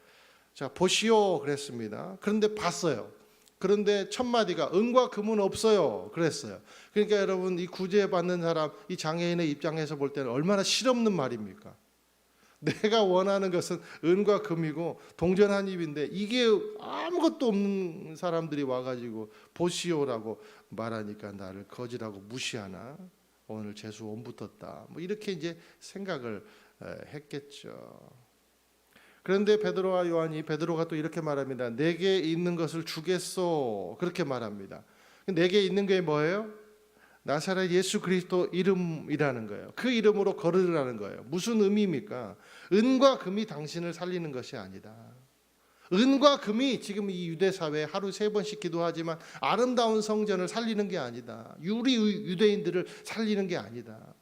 자, 보시오 그랬습니다. 그런데 봤어요. 그런데 첫 마디가 은과 금은 없어요 그랬어요. 그러니까 여러분, 이 구제받는 사람, 이 장애인의 입장에서 볼 때는 얼마나 실없는 말입니까? 내가 원하는 것은 은과 금이고 동전 입인데 이게 아무것도 없는 사람들이 와가지고 보시오라고 말하니까 나를 거지라고 무시하나, 오늘 재수 온 붙었다, 뭐 이렇게 이제 생각을 했겠죠. 그런데 베드로와 요한이, 베드로가 또 이렇게 말합니다. 내게 있는 것을 주겠소, 그렇게 말합니다. 내게 있는 게 뭐예요? 나사렛 예수 그리스도 이름이라는 거예요. 그 이름으로 걸으라는 거예요. 무슨 의미입니까? 은과 금이 당신을 살리는 것이 아니다. 은과 금이 지금 이 유대 사회에 하루 3번씩 기도하지만 아름다운 성전을 살리는 게 아니다. 우리 유대인들을 살리는 게 아니다.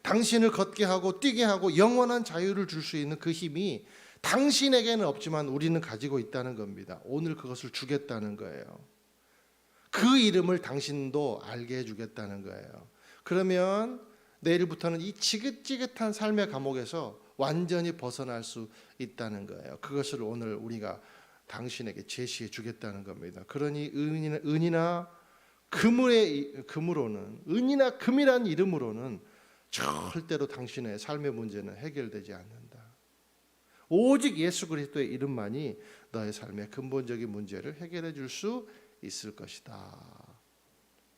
당신을 걷게 하고 뛰게 하고 영원한 자유를 줄 수 있는 그 힘이 당신에게는 없지만 우리는 가지고 있다는 겁니다. 오늘 그것을 주겠다는 거예요. 그 이름을 당신도 알게 해주겠다는 거예요. 그러면 내일부터는 이 지긋지긋한 삶의 감옥에서 완전히 벗어날 수 있다는 거예요. 그것을 오늘 우리가 당신에게 제시해 주겠다는 겁니다. 그러니 은이나 금으로는, 은이나 금이라는 이름으로는 절대로 당신의 삶의 문제는 해결되지 않는다. 오직 예수 그리스도의 이름만이 너의 삶의 근본적인 문제를 해결해 줄 수 있을 것이다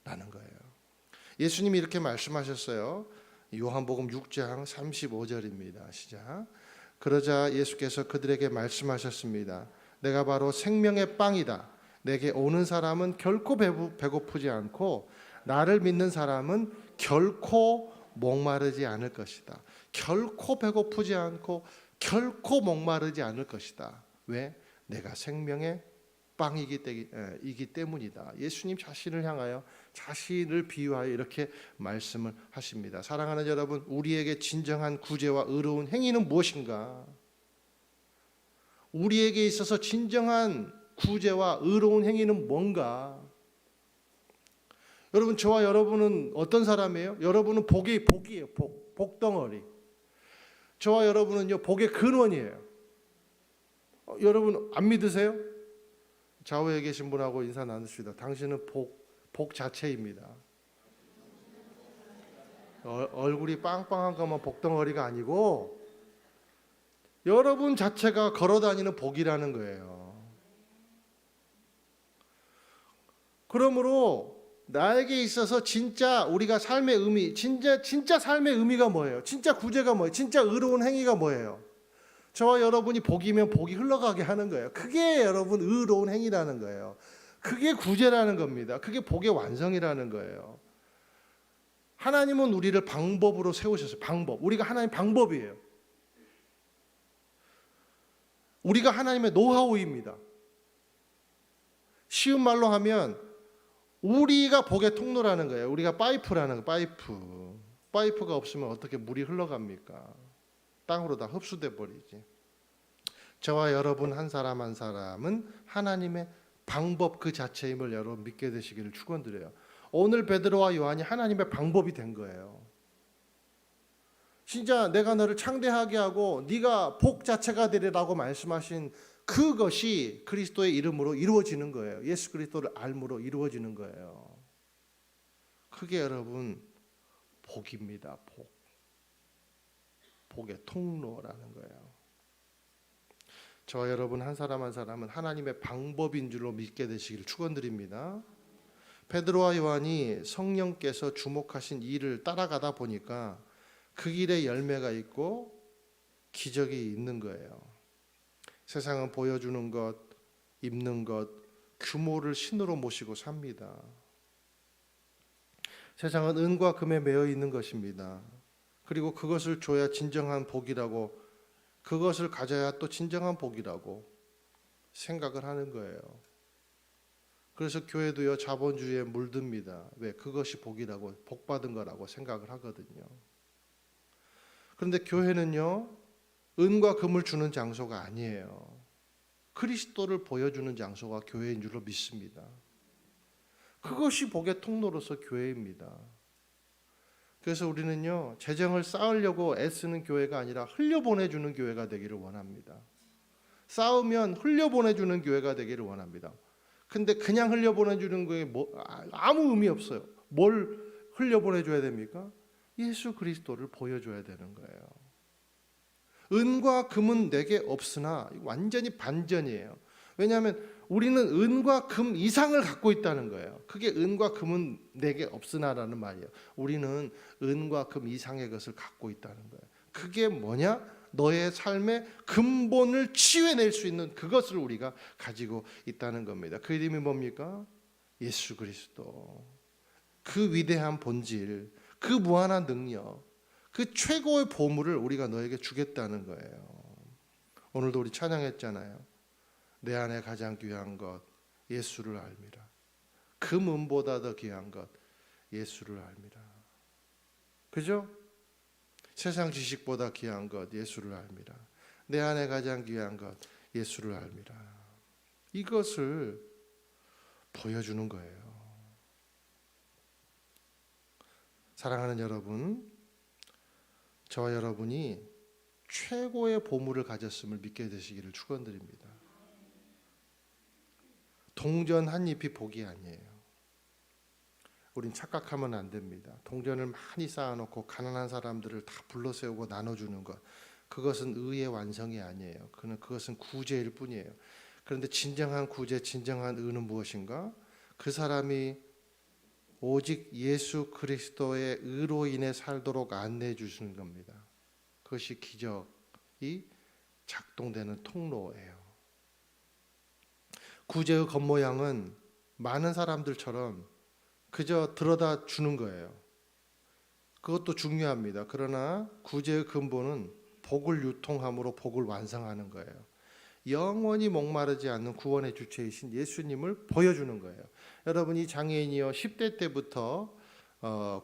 라는 거예요. 예수님이 이렇게 말씀하셨어요. 요한복음 6장 35절입니다. 시작. 그러자 예수께서 그들에게 말씀하셨습니다. 내가 바로 생명의 빵이다. 내게 오는 사람은 결코 배고프지 않고 나를 믿는 사람은 결코 목마르지 않을 것이다. 결코 배고프지 않고 결코 목마르지 않을 것이다. 왜? 내가 생명의 빵이기 때문이다. 예수님 자신을 향하여, 자신을 비유하여 이렇게 말씀을 하십니다. 사랑하는 여러분, 우리에게 진정한 구제와 의로운 행위는 무엇인가? 우리에게 있어서 진정한 구제와 의로운 행위는 뭔가? 여러분, 저와 여러분은 어떤 사람이에요? 여러분은 복이에요. 복덩어리. 저와 여러분은요, 복의 근원이에요. 여러분 안 믿으세요? 좌우에 계신 분하고 인사 나누시다. 당신은 복 자체입니다. 얼굴이 빵빵한 것만 복덩어리가 아니고 여러분 자체가 걸어다니는 복이라는 거예요. 그러므로 나에게 있어서 진짜 우리가 삶의 의미, 진짜 삶의 의미가 뭐예요? 진짜 구제가 뭐예요? 진짜 의로운 행위가 뭐예요? 저와 여러분이 복이면 복이 흘러가게 하는 거예요. 그게 여러분 의로운 행위라는 거예요. 그게 구제라는 겁니다. 그게 복의 완성이라는 거예요. 하나님은 우리를 방법으로 세우셨어요. 방법. 우리가 하나님 방법이에요. 우리가 하나님의 노하우입니다. 쉬운 말로 하면 우리가 복의 통로라는 거예요. 우리가 파이프라는 거예요. 파이프가 없으면 어떻게 물이 흘러갑니까? 땅으로 다 흡수돼 버리지. 저와 여러분 한 사람 한 사람은 하나님의 방법 그 자체임을 여러분 믿게 되시기를 축원드려요. 오늘 베드로와 요한이 하나님의 방법이 된 거예요. 진짜 내가 너를 창대하게 하고 네가 복 자체가 되리라고 말씀하신 그것이 그리스도의 이름으로 이루어지는 거예요. 예수 그리스도를 알므로 이루어지는 거예요. 그게 여러분 복입니다. 복의 통로라는 거예요. 저와 여러분 한 사람 한 사람은 하나님의 방법인 줄로 믿게 되시기를 축원드립니다. 베드로와 요한이 성령께서 주목하신 일을 따라가다 보니까 그 길에 열매가 있고 기적이 있는 거예요. 세상은 보여주는 것, 입는 것, 규모를 신으로 모시고 삽니다. 세상은 은과 금에 매여 있는 것입니다. 그리고 그것을 줘야 진정한 복이라고 그것을 가져야 또 진정한 복이라고 생각을 하는 거예요. 그래서 교회도요, 자본주의에 물듭니다. 왜? 그것이 복이라고, 복받은 거라고 생각을 하거든요. 그런데 교회는요, 은과 금을 주는 장소가 아니에요. 그리스도를 보여주는 장소가 교회인 줄로 믿습니다. 그것이 복의 통로로서 교회입니다. 그래서 우리는요, 재정을 쌓으려고 애쓰는 교회가 아니라 흘려보내주는 교회가 되기를 원합니다. 쌓으면 흘려보내주는 교회가 되기를 원합니다. 근데 그냥 흘려보내주는 거에 아무 의미 없어요. 뭘 흘려보내줘야 됩니까? 예수 그리스도를 보여줘야 되는 거예요. 은과 금은 내게 없으나, 완전히 반전이에요. 왜냐하면 우리는 은과 금 이상을 갖고 있다는 거예요. 그게 은과 금은 내게 없으나라는 말이에요. 우리는 은과 금 이상의 것을 갖고 있다는 거예요. 그게 뭐냐? 너의 삶의 근본을 치유해낼 수 있는 그것을 우리가 가지고 있다는 겁니다. 그 이름이 뭡니까? 예수 그리스도. 그 위대한 본질, 그 무한한 능력, 그 최고의 보물을 우리가 너에게 주겠다는 거예요. 오늘도 우리 찬양했잖아요. 내 안에 가장 귀한 것 예수를 알미라. 금은보다 더 귀한 것 예수를 알미라. 그죠? 세상 지식보다 귀한 것 예수를 알미라. 내 안에 가장 귀한 것 예수를 알미라. 이것을 보여주는 거예요. 사랑하는 여러분, 저와 여러분이 최고의 보물을 가졌음을 믿게 되시기를 축원드립니다. 동전 한 잎이 복이 아니에요. 우린 착각하면 안 됩니다. 동전을 많이 쌓아놓고 가난한 사람들을 다 불러세우고 나눠주는 것, 그것은 의의 완성이 아니에요. 그것은 구제일 뿐이에요. 그런데 진정한 구제, 진정한 의는 무엇인가? 그 사람이 오직 예수 그리스도의 의로 인해 살도록 안내해 주시는 겁니다. 그것이 기적이 작동되는 통로예요. 구제의 겉모양은 많은 사람들처럼 그저 들어다 주는 거예요. 그것도 중요합니다. 그러나 구제의 근본은 복을 유통함으로 복을 완성하는 거예요. 영원히 목마르지 않는 구원의 주체이신 예수님을 보여주는 거예요. 여러분, 이 장애인이요 10대 때부터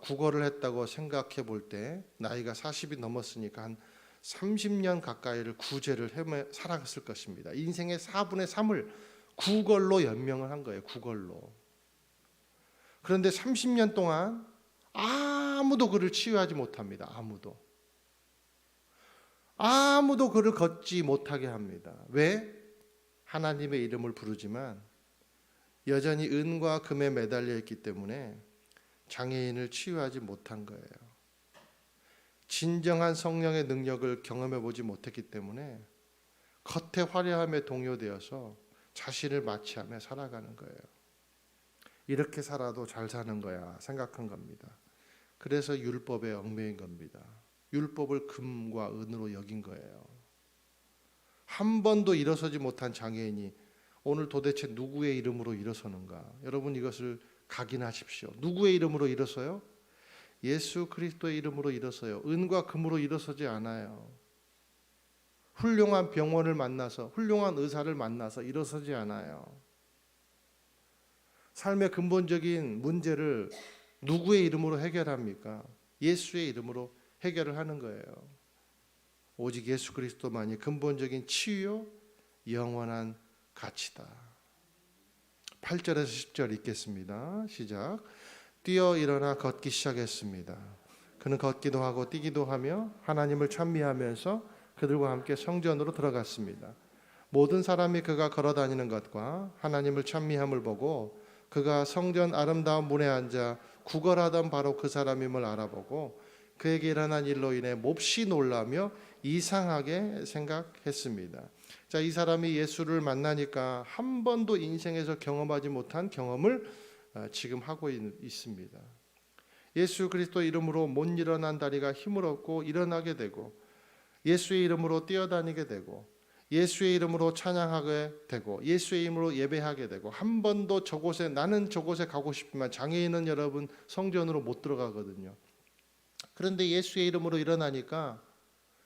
국어를 했다고 생각해 볼 때 나이가 40이 넘었으니까 한 30년 가까이를 구제를 살아갔을 것입니다. 인생의 4분의 3을 구걸로 연명을 한 거예요. 구걸로. 그런데 30년 동안 아무도 그를 치유하지 못합니다. 아무도 그를 걷지 못하게 합니다. 왜? 하나님의 이름을 부르지만 여전히 은과 금에 매달려 있기 때문에 장애인을 치유하지 못한 거예요. 진정한 성령의 능력을 경험해 보지 못했기 때문에 겉의 화려함에 동요되어서 자신을 마취하며 살아가는 거예요. 이렇게 살아도 잘 사는 거야 생각한 겁니다. 그래서 율법에 얽매인 겁니다. 율법을 금과 은으로 여긴 거예요. 한 번도 일어서지 못한 장애인이 오늘 도대체 누구의 이름으로 일어서는가? 여러분, 이것을 각인하십시오. 누구의 이름으로 일어서요? 예수 그리스도의 이름으로 일어서요. 은과 금으로 일어서지 않아요. 훌륭한 병원을 만나서, 훌륭한 의사를 만나서 일어서지 않아요. 삶의 근본적인 문제를 누구의 이름으로 해결합니까? 예수의 이름으로 해결을 하는 거예요. 오직 예수 그리스도만이 근본적인 치유, 영원한 가치다. 8절에서 10절 읽겠습니다. 시작. 뛰어 일어나 걷기 시작했습니다. 그는 걷기도 하고 뛰기도 하며 하나님을 찬미하면서 그들과 함께 성전으로 들어갔습니다. 모든 사람이 그가 걸어다니는 것과 하나님을 찬미함을 보고 그가 성전 아름다운 문에 앉아 구걸하던 바로 그 사람임을 알아보고 그에게 일어난 일로 인해 몹시 놀라며 이상하게 생각했습니다. 자, 이 사람이 예수를 만나니까 한 번도 인생에서 경험하지 못한 경험을 지금 하고 있습니다. 예수 그리스도 이름으로 못 일어난 다리가 힘을 얻고 일어나게 되고, 예수의 이름으로 뛰어다니게 되고, 예수의 이름으로 찬양하게 되고, 예수의 이름으로 예배하게 되고, 한 번도 나는 저곳에 가고 싶지만 장애인은 여러분 성전으로 못 들어가거든요. 그런데 예수의 이름으로 일어나니까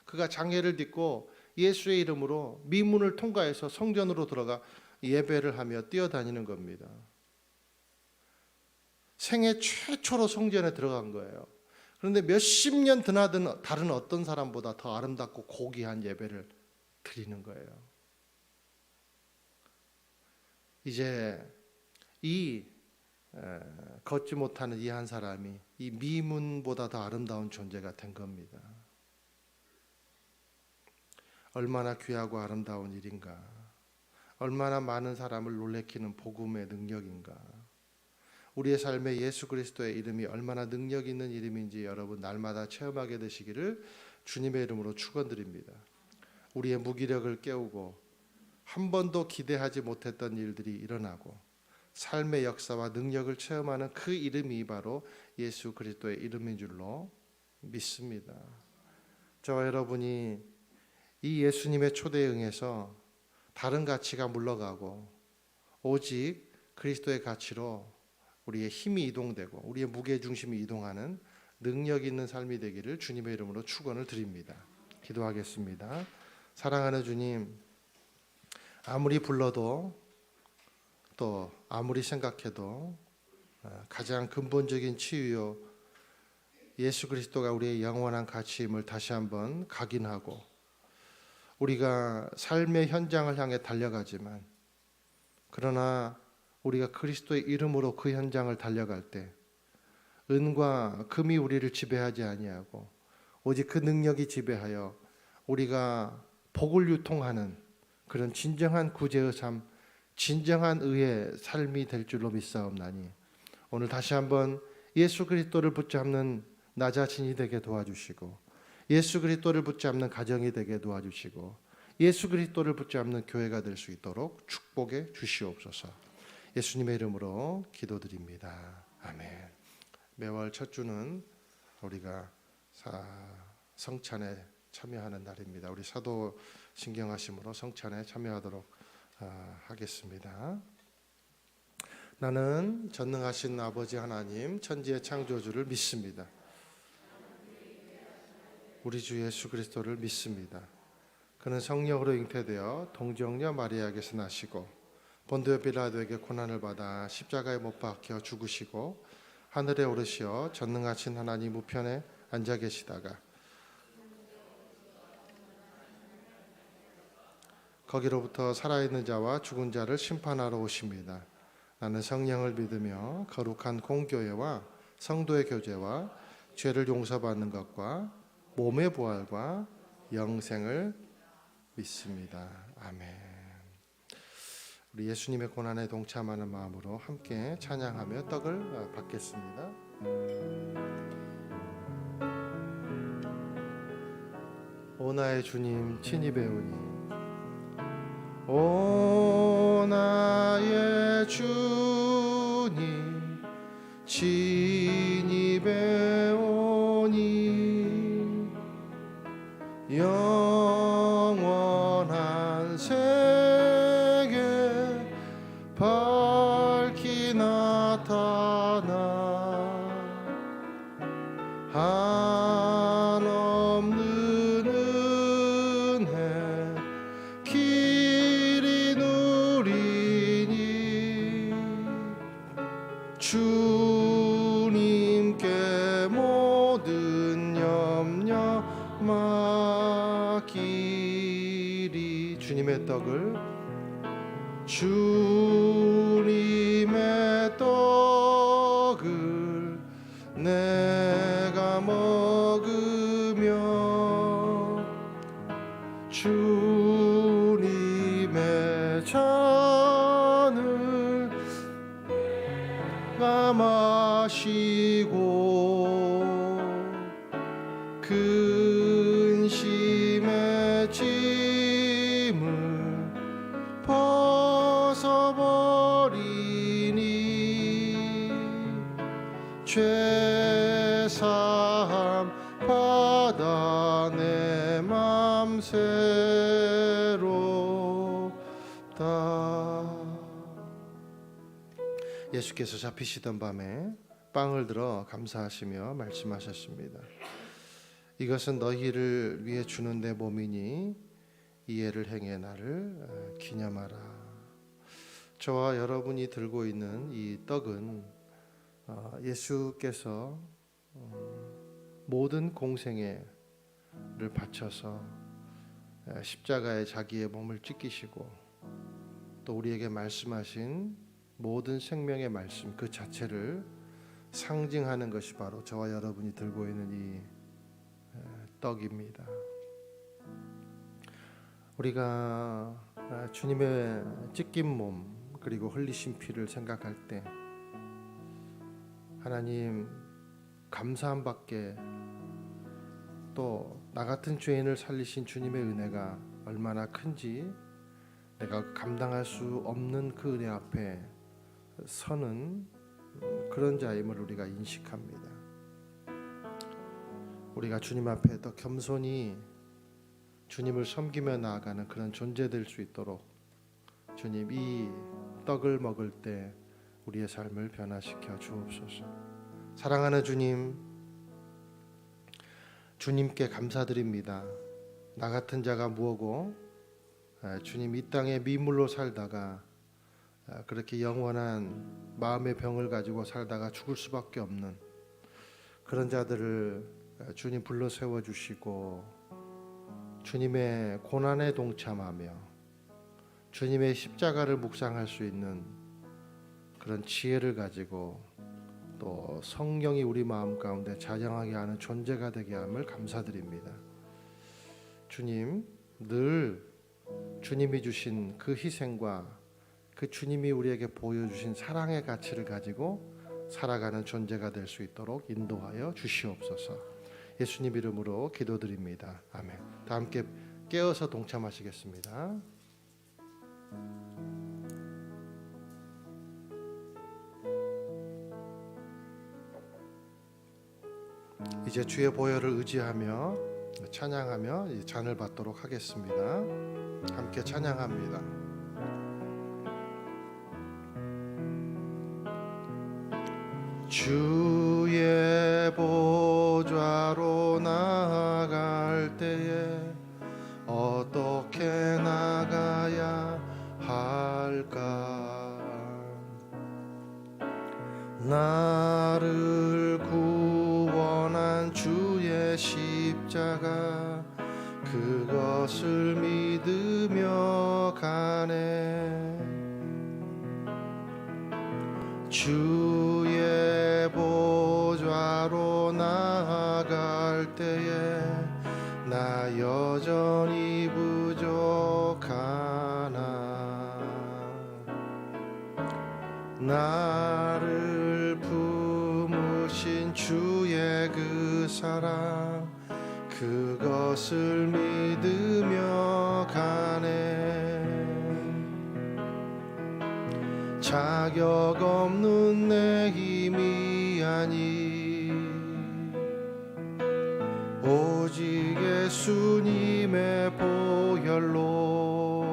그가 장애를 딛고 예수의 이름으로 미문을 통과해서 성전으로 들어가 예배를 하며 뛰어다니는 겁니다. 생애 최초로 성전에 들어간 거예요. 그런데 몇십 년 드나든 다른 어떤 사람보다 더 아름답고 고귀한 예배를 드리는 거예요. 이제 이 걷지 못하는 이 한 사람이 이 미문보다 더 아름다운 존재가 된 겁니다. 얼마나 귀하고 아름다운 일인가. 얼마나 많은 사람을 놀래키는 복음의 능력인가. 우리의 삶에 예수 그리스도의 이름이 얼마나 능력 있는 이름인지 여러분 날마다 체험하게 되시기를 주님의 이름으로 축원드립니다. 우리의 무기력을 깨우고 한 번도 기대하지 못했던 일들이 일어나고 삶의 역사와 능력을 체험하는 그 이름이 바로 예수 그리스도의 이름인 줄로 믿습니다. 저와 여러분이 이 예수님의 초대에 응해서 다른 가치가 물러가고 오직 그리스도의 가치로 우리의 힘이 이동되고 우리의 무게중심이 이동하는 능력 있는 삶이 되기를 주님의 이름으로 축원을 드립니다. 기도하겠습니다. 사랑하는 주님, 아무리 불러도 또 아무리 생각해도 가장 근본적인 치유요 예수 그리스도가 우리의 영원한 가치임을 다시 한번 각인하고 우리가 삶의 현장을 향해 달려가지만 그러나 우리가 그리스도의 이름으로 그 현장을 달려갈 때 은과 금이 우리를 지배하지 아니하고 오직 그 능력이 지배하여 우리가 복을 유통하는 그런 진정한 구제의 삶, 진정한 의의 삶이 될 줄로 믿사옵나니 오늘 다시 한번 예수 그리스도를 붙잡는 나 자신이 되게 도와주시고 예수 그리스도를 붙잡는 가정이 되게 도와주시고 예수 그리스도를 붙잡는 교회가 될 수 있도록 축복해 주시옵소서. 예수님의 이름으로 기도드립니다. 아멘. 매월 첫 주는 우리가 성찬에 참여하는 날입니다. 우리 사도 신경하심으로 성찬에 참여하도록 하겠습니다. 나는 전능하신 아버지 하나님 천지의 창조주를 믿습니다. 우리 주 예수 그리스도를 믿습니다. 그는 성령으로 잉태되어 동정녀 마리아에게서 나시고 본디오 빌라도에게 고난을 받아 십자가에 못 박혀 죽으시고 하늘에 오르시어 전능하신 하나님 우편에 앉아 계시다가 거기로부터 살아있는 자와 죽은 자를 심판하러 오십니다. 나는 성령을 믿으며 거룩한 공교회와 성도의 교제와 죄를 용서받는 것과 몸의 부활과 영생을 믿습니다. 아멘. 우리 예수님의 고난에 동참하는 마음으로 함께 찬양하며 떡을 받겠습니다. 오 나의 주님 친히 배우니 오 나의 주님 친히 배우니 영원한 세계 밝히 나타나 한없는 은혜 길이 누리니 주님께 모든 염려 맡기리. 주님의 떡을 주님의 떡을 내가 먹으며 주님의 잔을 내가 마시고 근심의 짐을 벗어버리니 죄사함 받아 내 맘 새롭다. 예수께서 잡히시던 밤에 빵을 들어 감사하시며 말씀하셨습니다. 이것은 너희를 위해 주는 내 몸이니 이해를 행해 나를 기념하라. 저와 여러분이 들고 있는 이 떡은 예수께서 모든 공생애를 바쳐서 십자가에 자기의 몸을 찢기시고 또 우리에게 말씀하신 모든 생명의 말씀 그 자체를 상징하는 것이 바로 저와 여러분이 들고 있는 이 떡입니다. 우리가 주님의 찢긴 몸 그리고 흘리신 피를 생각할 때 하나님 감사함밖에 또 나 같은 죄인을 살리신 주님의 은혜가 얼마나 큰지 내가 감당할 수 없는 그 은혜 앞에 서는 그런 자임을 우리가 인식합니다. 우리가 주님 앞에 더 겸손히 주님을 섬기며 나아가는 그런 존재 될 수 있도록 주님 이 떡을 먹을 때 우리의 삶을 변화시켜 주옵소서. 사랑하는 주님, 주님께 감사드립니다. 나 같은 자가 무엇고 주님 이 땅에 미물로 살다가 그렇게 영원한 마음의 병을 가지고 살다가 죽을 수밖에 없는 그런 자들을 주님 불러 세워 주시고 주님의 고난에 동참하며 주님의 십자가를 묵상할 수 있는 그런 지혜를 가지고 또 성령이 우리 마음 가운데 자정하게 하는 존재가 되게 함을 감사드립니다. 주님, 늘 주님이 주신 그 희생과 그 주님이 우리에게 보여주신 사랑의 가치를 가지고 살아가는 존재가 될 수 있도록 인도하여 주시옵소서. 예수님 이름으로 기도드립니다. 아멘. 다 함께 깨어서 동참하시겠습니다. 이제 주의 보혈을 의지하며 찬양하며 이 잔을 받도록 하겠습니다. 함께 찬양합니다. 주의 보좌로 나아갈 때에 어떻게 나가야 할까? 나를 구원한 주의 십자가 그것을 믿으며 가네. 주의 보좌로 나아갈 때에 나 여전히 부족하나. 나를 품으신 주의 그 사랑 그것을 믿으며 가네. 자격 없는 내 힘이 아니 오직 예수님의 보혈로.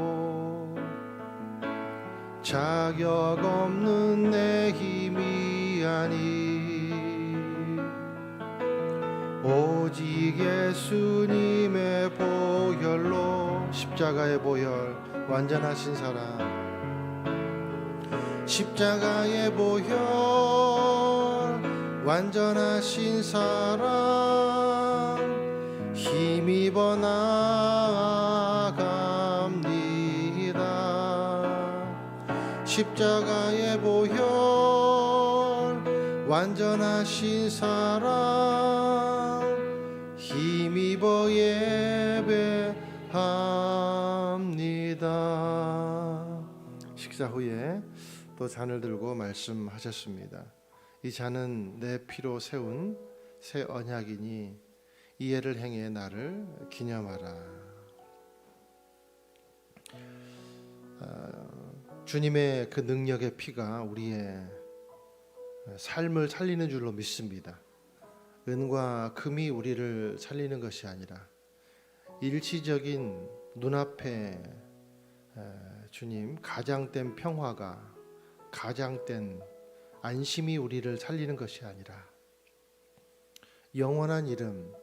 자격 없는 내 힘이 아니 오직 예수님의 보혈로. 십자가의 보혈 완전하신 사랑. 십자가의 보혈 완전하신 사랑 힘입어 나아갑니다. 십자가의 보혈 완전하신 사랑 힘입어 예배합니다. 식사 후에 또 잔을 들고 말씀하셨습니다. 이 잔은 내 피로 세운 새 언약이니 이해를 행해 나를 기념하라. 주님의 그 능력의 피가 우리의 삶을 살리는 줄로 믿습니다. 은과 금이 우리를 살리는 것이 아니라 일시적인 눈앞에 주님 가장된 평화가 가장된 안심이 우리를 살리는 것이 아니라 영원한 이름,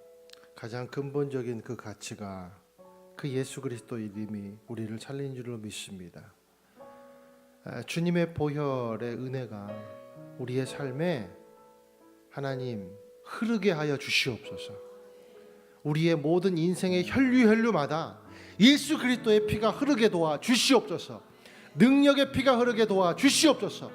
가장 근본적인 그 가치가 그 예수 그리스도 이름이 우리를 살린 줄로 믿습니다. 주님의 보혈의 은혜가 우리의 삶에 하나님 흐르게 하여 주시옵소서. 우리의 모든 인생의 혈류마다 예수 그리스도의 피가 흐르게 도와 주시옵소서. 능력의 피가 흐르게 도와 주시옵소서.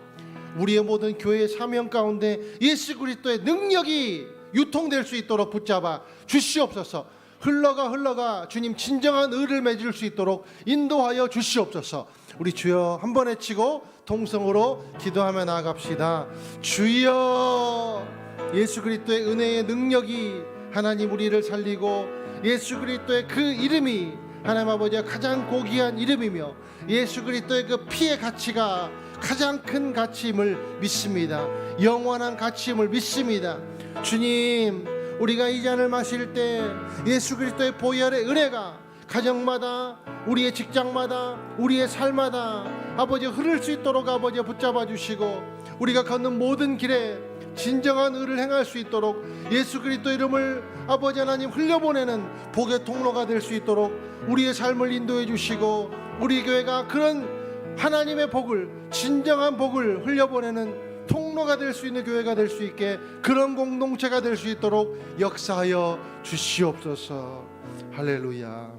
우리의 모든 교회의 사명 가운데 예수 그리스도의 능력이 유통될 수 있도록 붙잡아 주시옵소서. 흘러가 주님 진정한 의를 맺을 수 있도록 인도하여 주시옵소서. 우리 주여 한번 외치고 통성으로 기도하며 나아갑시다. 주여, 예수 그리스도의 은혜의 능력이 하나님 우리를 살리고 예수 그리스도의 그 이름이 하나님 아버지가 가장 고귀한 이름이며 예수 그리스도의 그 피의 가치가 가장 큰 가치임을 믿습니다. 영원한 가치임을 믿습니다. 주님, 우리가 이 잔을 마실 때 예수 그리스도의 보혈의 은혜가 가정마다, 우리의 직장마다, 우리의 삶마다 아버지 흐를 수 있도록 아버지 붙잡아 주시고, 우리가 걷는 모든 길에 진정한 의를 행할 수 있도록 예수 그리스도 이름을 아버지 하나님 흘려보내는 복의 통로가 될 수 있도록 우리의 삶을 인도해 주시고, 우리 교회가 그런 하나님의 복을, 진정한 복을 흘려보내는 통로가 될 수 있는 교회가 될 수 있게, 그런 공동체가 될 수 있도록 역사하여 주시옵소서. 할렐루야.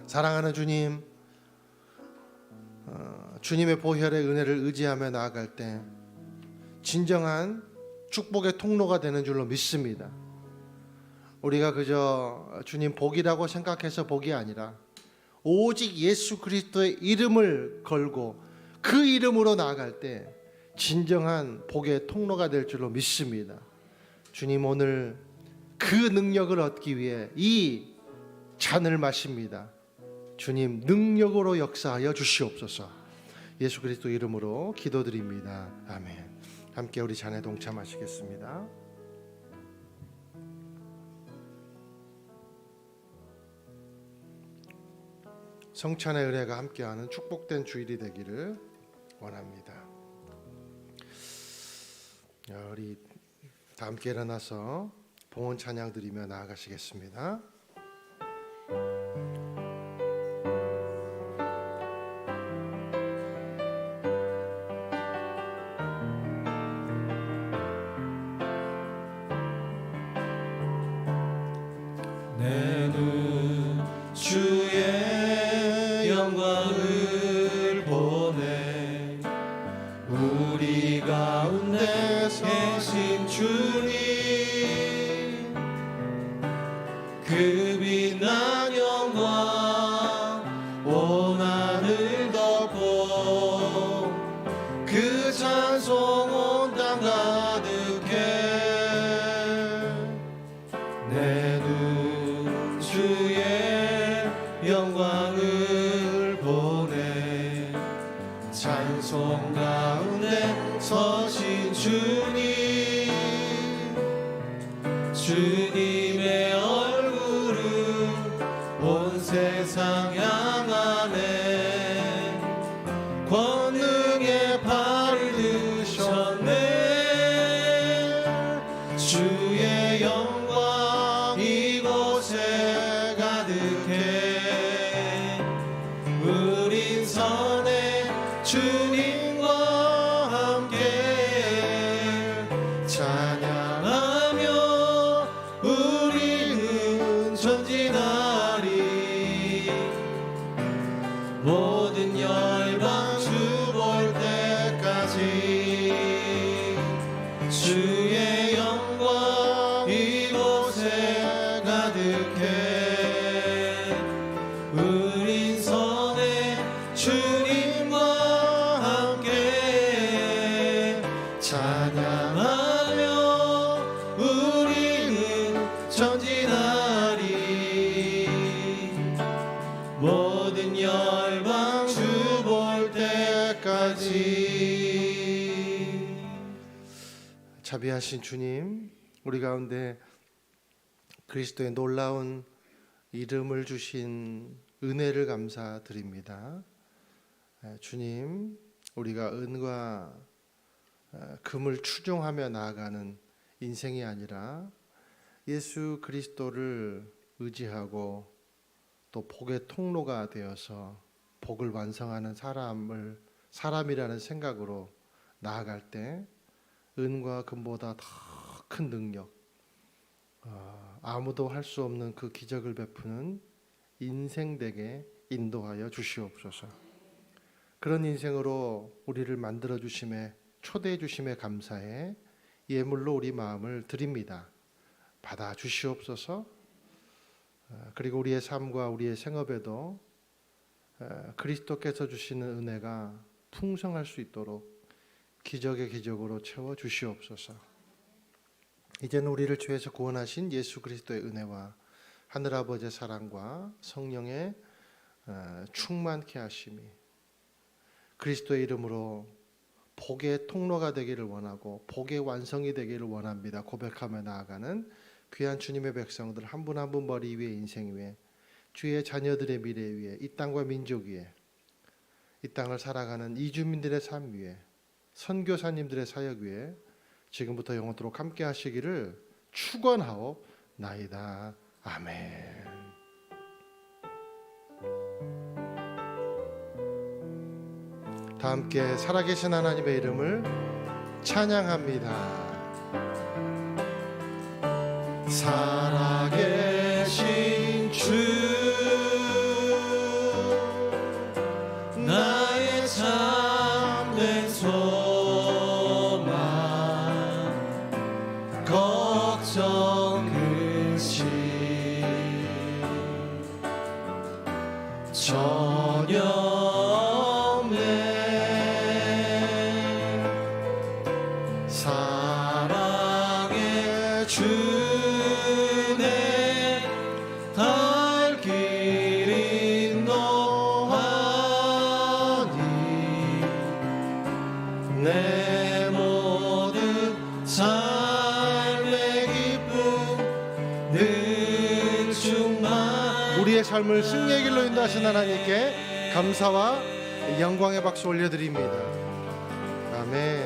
사랑하는 주님, 주님의 보혈의 은혜를 의지하며 나아갈 때 진정한 축복의 통로가 되는 줄로 믿습니다. 우리가 그저 주님 복이라고 생각해서 복이 아니라 오직 예수 그리스도의 이름을 걸고 그 이름으로 나아갈 때 진정한 복의 통로가 될 줄로 믿습니다. 주님, 오늘 그 능력을 얻기 위해 이 잔을 마십니다. 주님, 능력으로 역사하여 주시옵소서. 예수 그리스도 이름으로 기도드립니다. 아멘. 함께 우리 잔에 동참하시겠습니다. 성찬의 은혜가 함께하는 축복된 주일이 되기를 원합니다. 우리 다 함께 일어나서 봉헌 찬양 드리며 나아가시겠습니다. 내 눈 주의 영광을 보네. 우리 가운데 계신 주님, 그 빛난 영광 온 하늘 덮고 그 찬송 온 땅 가득해. 내 눈 주의 영광을 보네. 찬송 가운데 서신 주님, 주님의 얼굴은 온 세상 향하네. 권능의 발을 드셨네. 주의 영광 이곳에 가득해. 우린 선해 주님과 함께 찬양하며 우리는 전진하리. 모든 열방 주 볼 때까지 주의 영광 이곳에 가득해. 우린 선해 주님과 함께 찬양하며 우리는 전진하리. 모든 열방 주 볼 때까지. 자비하신 주님, 우리 가운데 그리스도의 놀라운 이름을 주신 은혜를 감사드립니다. 주님, 우리가 은과 금을 추종하며 나아가는 인생이 아니라 예수 그리스도를 의지하고 또 복의 통로가 되어서 복을 완성하는 사람이라는 생각으로 나아갈 때 은과 금보다 더 큰 능력, 아무도 할 수 없는 그 기적을 베푸는 인생되게 인도하여 주시옵소서. 그런 인생으로 우리를 만들어 주심에, 초대해 주심에 감사해 예물로 우리 마음을 드립니다. 받아 주시옵소서. 그리고 우리의 삶과 우리의 생업에도 그리스도께서 주시는 은혜가 풍성할 수 있도록 기적의 기적으로 채워 주시옵소서. 이제는 우리를 죄에서 구원하신 예수 그리스도의 은혜와 하늘아버지의 사랑과 성령의 충만케 하심이 그리스도의 이름으로 복의 통로가 되기를 원하고 복의 완성이 되기를 원합니다. 고백하며 나아가는 귀한 주님의 백성들 한 분 한 분 머리 위에 인생 위에 주의 자녀들의 미래 위에 이 땅과 민족 위에 이 땅을 살아가는 이주민들의 삶 위에 선교사님들의 사역 위에 지금부터 영원토록 함께 하시기를 축원하옵나이다. 아멘. 다 함께 살아계신 하나님의 이름을 찬양합니다. 살아계신 주 나의 참된 소망 걱정 근심 전혀 없네. 사랑의 주내 갈 길 인도하니 내 모든 삶의 기쁨 늘 충만. 우리의 삶을 승리의 길로 인도하신 하나님께 감사와 영광의 박수 올려드립니다. 아멘.